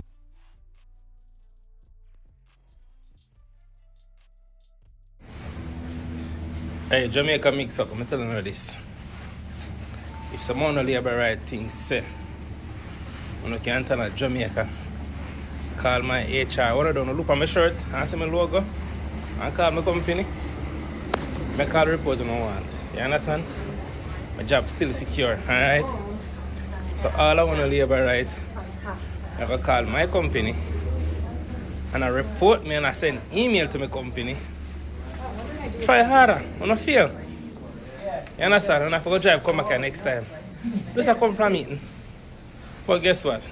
Hey, Jamaica mix up. I'm telling you this. If someone only have the right things say, you can tell at Jamaica. Call my HR. What I don't look at my shirt and see my logo and call my company. I call the report on want. You understand? My job still secure, alright? So all I want to labor right, I can call my company and I report me and I send email to my company. Try harder, I don't fail. You understand? And I forgot drive come back here next time. Just I come from meeting. But guess what?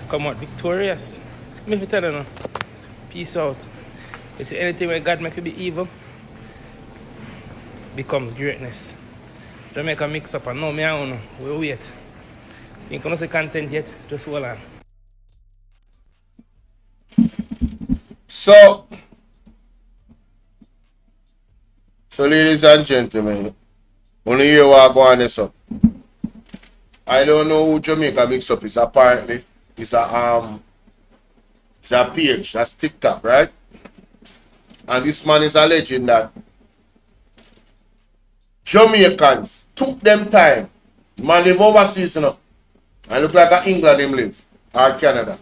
Come out victorious. Let me tell you now. Peace out. You see, anything where God make you be evil becomes greatness. Jamaica mix up and no me and we wait. You can't see content yet, just hold on. So ladies and gentlemen, only hear what go on this up. I don't know who Jamaica mix up is. Apparently it's a page, that's TikTok, right? And this man is alleging that Jamaicans took them time. The man live overseas, you know, and look like England him live, or Canada.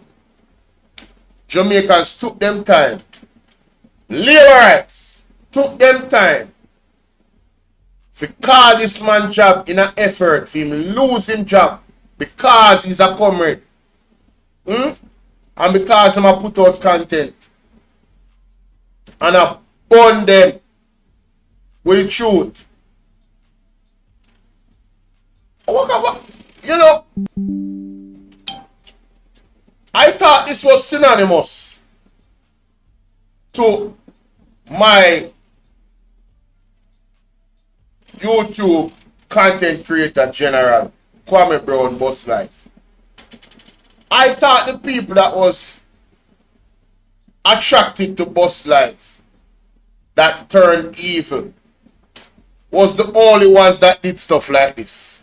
Jamaicans took them time. Labor rights took them time to call this man job in an effort for him lose him job because he's a comrade. And because him a put out content. And I burn them with the truth. You know, I thought this was synonymous to my YouTube content creator general, Kwame Brown Bus Life. I thought the people that was attracted to Bus Life, that turned evil, was the only ones that did stuff like this.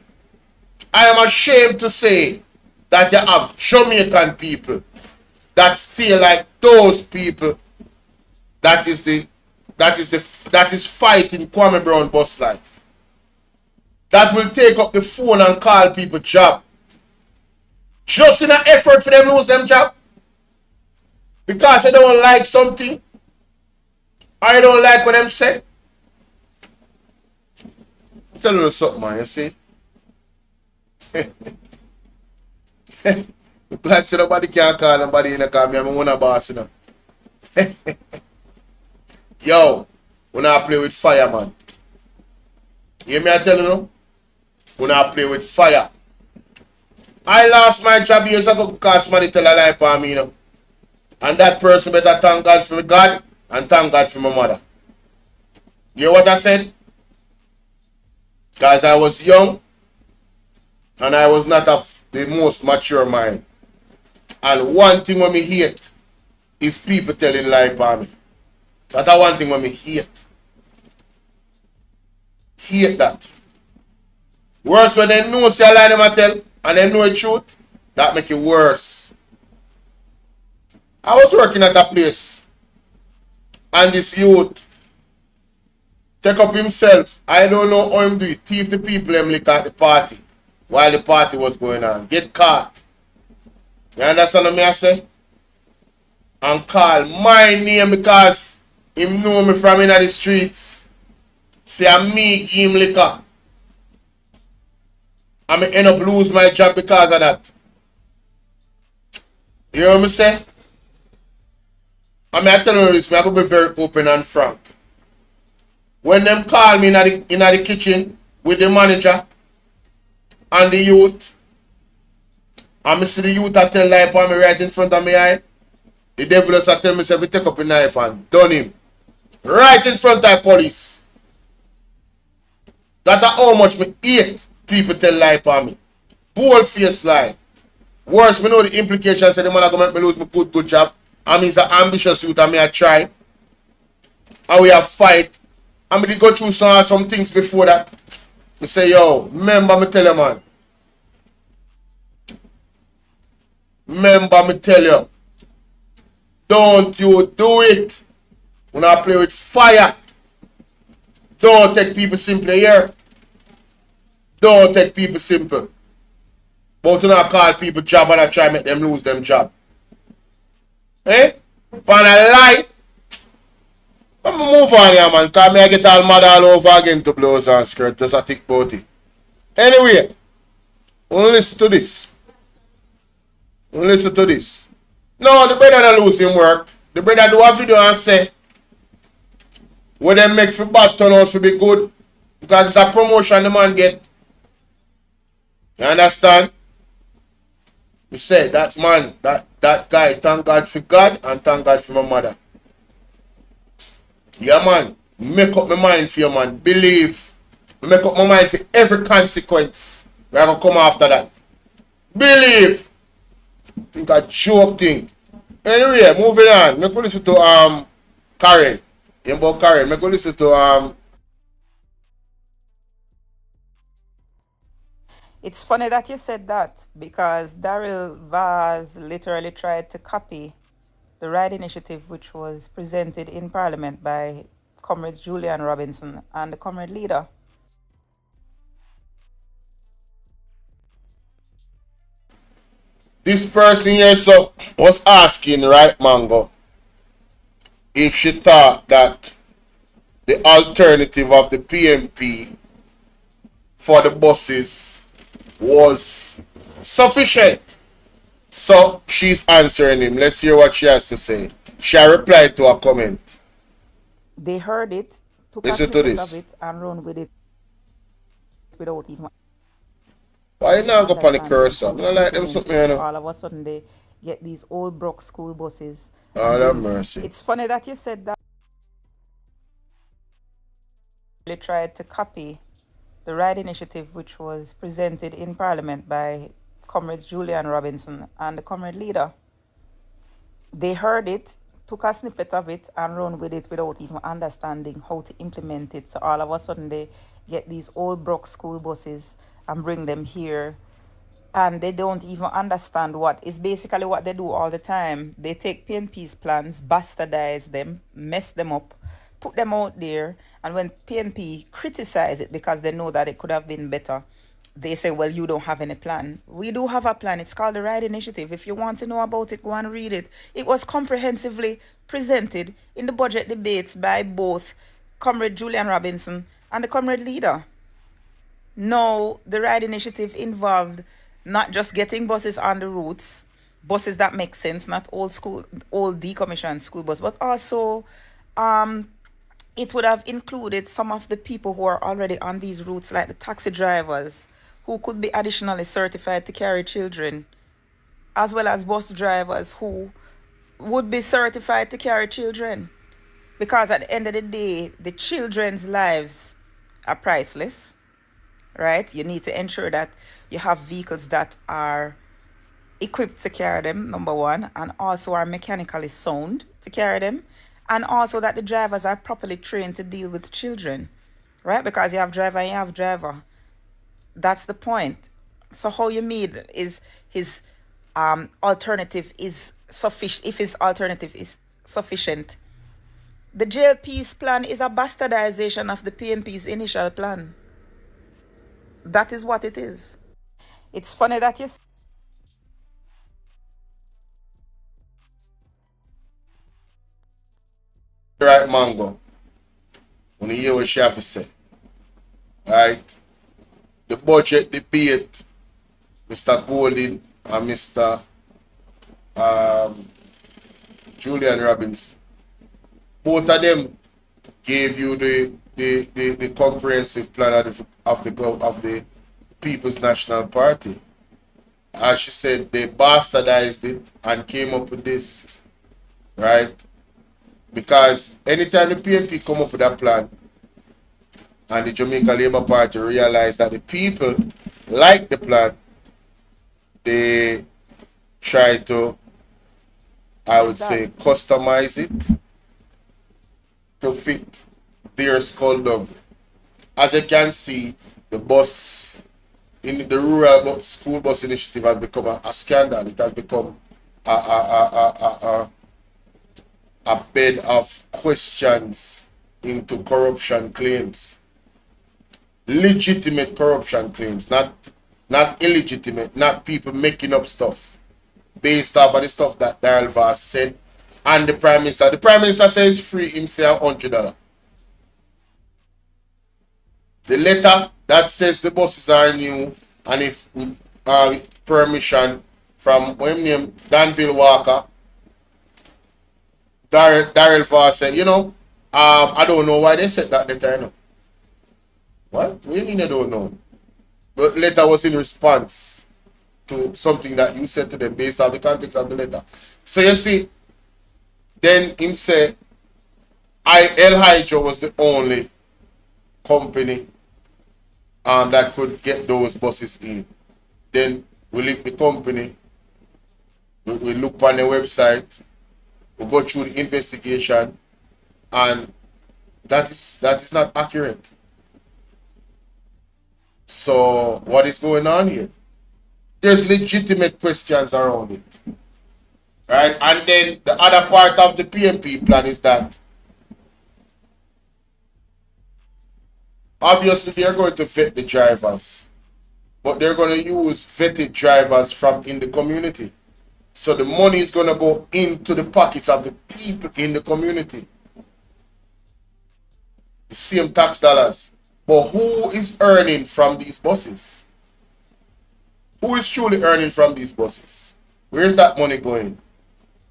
I am ashamed to say that you have Jamaican people that still like those people that is fighting Kwame Brown Bus Life. That will take up the phone and call people job. Just in an effort for them lose them job. Because they don't like something. I don't like what them say. Tell you something, man, you see? Like say nobody can't call nobody in the car. Me, I'm one of boss, you know. Yo, when I play with fire, man. You hear me I tell you no? When I play with fire. I lost my job years ago because somebody tell a lie for me, you know. And that person better thank God for God and thank God for my mother. You hear what I said? Because I was young and I was not of the most mature mind. And one thing when me hate is people telling lie for me. That's one thing when me hate. Hate that. Worse when they know say a lie them a tell and they know the truth, that make it worse. I was working at a place and this youth take up himself. I don't know how him do it. Thief the people him lick at the party. while the party was going on. Get caught. You understand what I say? And call my name because him know me from in the streets. Say I'm me give him liquor. I may end up lose my job because of that. You hear me say? I mean, I tell you this, I go be very open and frank. When them call me in the kitchen with the manager and the youth, and I see the youth I tell lie upon me right in front of me eye, the devil just tell me say we take up a knife and done him. Right in front of the police. That's how much me hate people tell lie upon me. Bold face lie. Worse, me know the implications say the man gonna make me lose my good job. I mean, it's an ambitious youth and me I try. And we have fight. And me did go through some things before that. Me say, yo, remember me tell you, man. Remember me tell you. Don't you do it. When I play with fire. Don't take people simple here. Don't take people simple. But do not call people job and I try to make them lose them job. Eh? Pan a lie. I'm move on here, man. Because I get all mad all over again to blows and skirt. Just a thick booty. Anyway, we'll listen to this. We'll listen to this. No, the brother don't lose him work. The brother do a video and say what they make for bad turn out to be good. Because it's a promotion the man get. You understand? We say that man, that guy, thank God for God and thank God for my mother. Yeah, man. Make up my mind for you, man. Believe. Make up my mind for every consequence. We're going to come after that. Believe. Think a joke thing. Anyway, moving on. Make go listen to Karen. About Karen. Make go listen to It's funny that you said that because Daryl Vaz literally tried to copy the Right Initiative, which was presented in Parliament by Comrades Julian Robinson and the Comrade Leader. this person here so was asking Right Mango if she thought that the alternative of the PMP for the buses was sufficient. So she's answering him. Let's hear what she has to say. She replied to a comment. They heard it, took Listen a to snippet this. of it and run with it without even. Why you not go on the cursor? I don't like them something, you know. All of a sudden they get these old Brook school buses. Oh, have mercy. It's funny that you said that. They tried to copy the Right Initiative, which was presented in Parliament by Comrades Julian Robinson and the Comrade Leader. They heard it, took a snippet of it and run with it without even understanding how to implement it. So all of a sudden they get these old Brook school buses and bring them here. And they don't even understand what is basically what they do all the time. They take PNP's plans, bastardize them, mess them up, put them out there. And when PNP criticize it because they know that it could have been better, they say, well, you don't have any plan. We do have a plan. It's called the Right Initiative. If you want to know about it, go and read it. It was comprehensively presented in the budget debates by both Comrade Julian Robinson and the Comrade Leader. No, the Right Initiative involved not just getting buses on the routes, buses that make sense, not old decommissioned school bus, but also it would have included some of the people who are already on these routes, like the taxi drivers, who could be additionally certified to carry children, as well as bus drivers who would be certified to carry children. Because at the end of the day, the children's lives are priceless, right? You need to ensure that you have vehicles that are equipped to carry them, number one, and also are mechanically sound to carry them, and also that the drivers are properly trained to deal with children, right? Because you have driver and you have driver. That's the point. So how you mean is his alternative is sufficient, if his alternative is sufficient. The JLP's plan is a bastardization of the PNP's initial plan. That is what it is. It's funny that you Right, Mango. When you hear what she have to say. Right? The budget debate, Mr. Colin and Mr. Julian Robbins, both of them gave you the comprehensive plan of the People's National Party. As she said, they bastardized it and came up with this, right? Because anytime the PNP come up with that plan and the Jamaica Labour Party realize that the people like the plan, they try to, I would say, customize it to fit their skullduggery. As you can see, the bus, in the rural school bus initiative has become a scandal. It has become a bed of questions into corruption claims. Legitimate corruption claims, not illegitimate, not people making up stuff based off of the stuff that Daryl Voss said and the Prime Minister. The Prime Minister says free himself $100. The letter that says the buses are new and if permission from what name Danville Walker, Daryl Voss said, I don't know why they said that letter, What? What do you mean I don't know? The letter was in response to something that you said to them based on the context of the letter. So you see, then him say, El Hydro was the only company that could get those buses in. Then we link the company, we look on the website, we go through the investigation, and that is not accurate. So what is going on here? There's legitimate questions around it. Right? And then the other part of the PMP plan is that obviously they're going to vet the drivers, but they're going to use vetted drivers from in the community. So the money is going to go into the pockets of the people in the community. The same tax dollars. But who is earning from these buses? Who is truly earning from these buses? Where's that money going?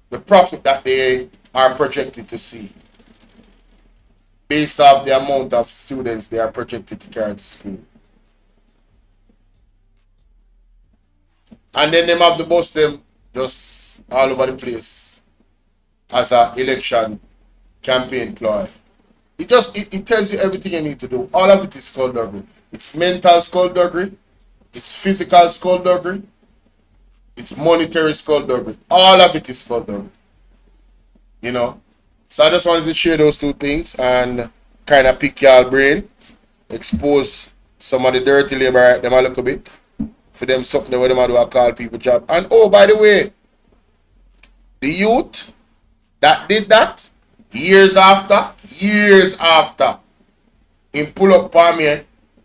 The profit that they are projected to see based off the amount of students they are projected to carry to school. And then them have the bus them just all over the place as an election campaign ploy. It tells you everything you need to do. All of it is skullduggery. It's mental skullduggery. It's physical skullduggery. It's monetary skullduggery. All of it is skullduggery. So I just wanted to share those two things and kind of pick y'all brain, expose some of the dirty labor right them a little bit. For them something that them do call people job. And oh, by the way, the youth that did that, years after, him pull up on me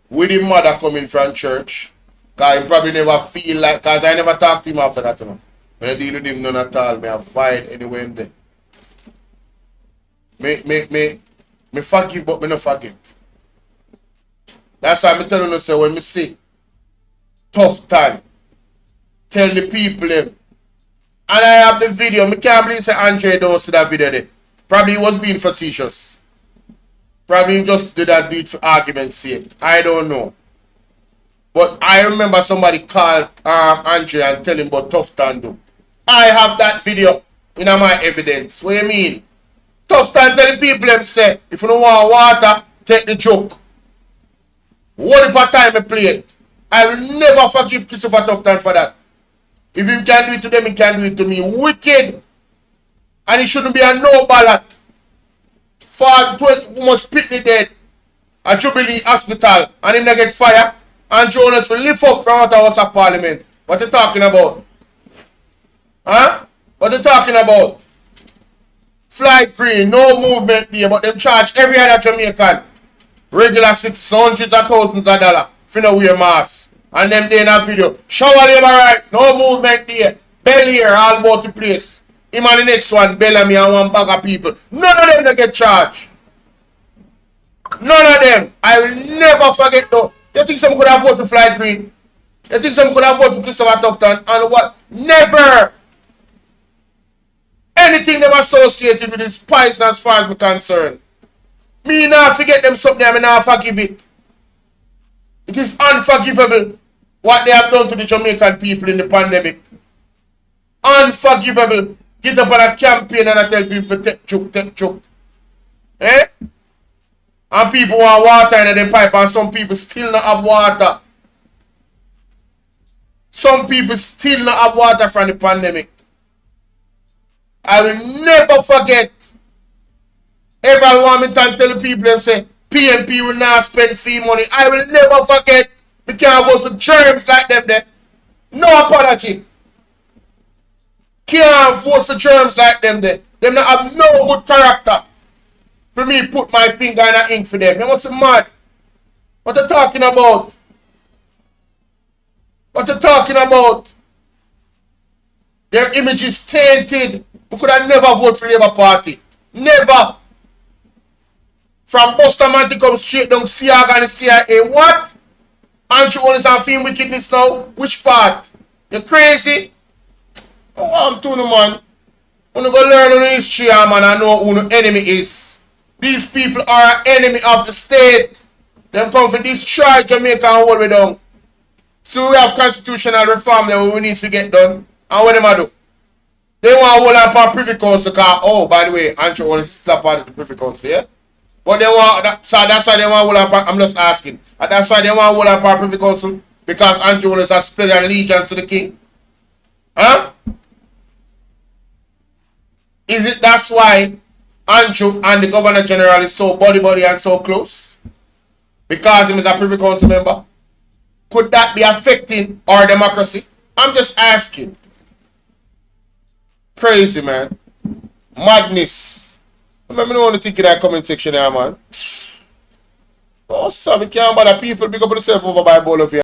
with his mother coming from church. Because he probably never feel like, because I never talked to him after that. When I deal with him none at all, me avoid anywhere in there. Me forgive, but me no forget. That's why I'm telling you, say, when me see tough time, tell the people them. And I have the video. Me can't believe say Andre don't see that video there. Probably he was being facetious. Probably he just did that for argument's sake. I don't know. But I remember somebody called Andre and tell him about tough time do. I have that video in my evidence. What you mean? Tough time tell the people them say, if you don't want water, take the joke. What if a time I play it? I will never forgive Christopher Tufton for that. If he can do it to them, he can do it to me. Wicked. And he shouldn't be a no ballot. For too much pitney dead at Jubilee Hospital and him not get fire. And Jonas will lift up from out the House of Parliament. What you talking about? Huh? What you talking about? Flight green, no movement there, but them charge every other Jamaican regular citizens hundreds of thousands of dollars for no wear mask And them there in a video. Shower labor right. No movement there. Bell here all about the place. Him and the next one, Bellamy and one bag of people. None of them they get charged. None of them. I will never forget though. You think some could have voted for Flight Green? You think some could have voted for Christopher Tufton? And what? Never. Anything them associated with is poison as far as I'm concerned. Me not forget them something, I not forgive it. It is unforgivable what they have done to the Jamaican people in the pandemic. Unforgivable. Get up on a campaign and I tell people to take choke. Eh? And people want water in the pipe and some people still not have water. Some people still not have water from the pandemic. I will never forget. Everyone want me to tell the people them say PMP will not spend fee money. I will never forget. We can't vote for germs like them there. No apology. Can't vote for germs like them there. Them not have no good character. For me put my finger in the ink for them. They must be mad. What you talking about? What you talking about? Their image is tainted. We could have never voted for Labour Party. Never. From Bustamante come straight down Siaga and the CIA. What? Aren't you only on film wickedness now? Which part? You crazy? Oh, I'm doing man. When you go learn on history, man, I know who the enemy is. These people are an enemy of the state. Them come for destroy Jamaica and hold it down. So we have constitutional reform that we need to get done. And what them I do? They want to hold up on Privy Council because, oh, by the way, Andrew only slap part of the Privy Council, yeah? But they want, so that's why they want to hold up, I'm just asking. And that's why they want to hold up on Privy Council because Andrew has split allegiance to the king. Huh? Is it that's why Andrew and the Governor General is so buddy and so close? Because he is a Privy Council member? Could that be affecting our democracy? I'm just asking. Crazy, man. Madness. Remember, no one think in that comment section there, man. Oh, so we can't bother people. Big up yourself over by Bolo.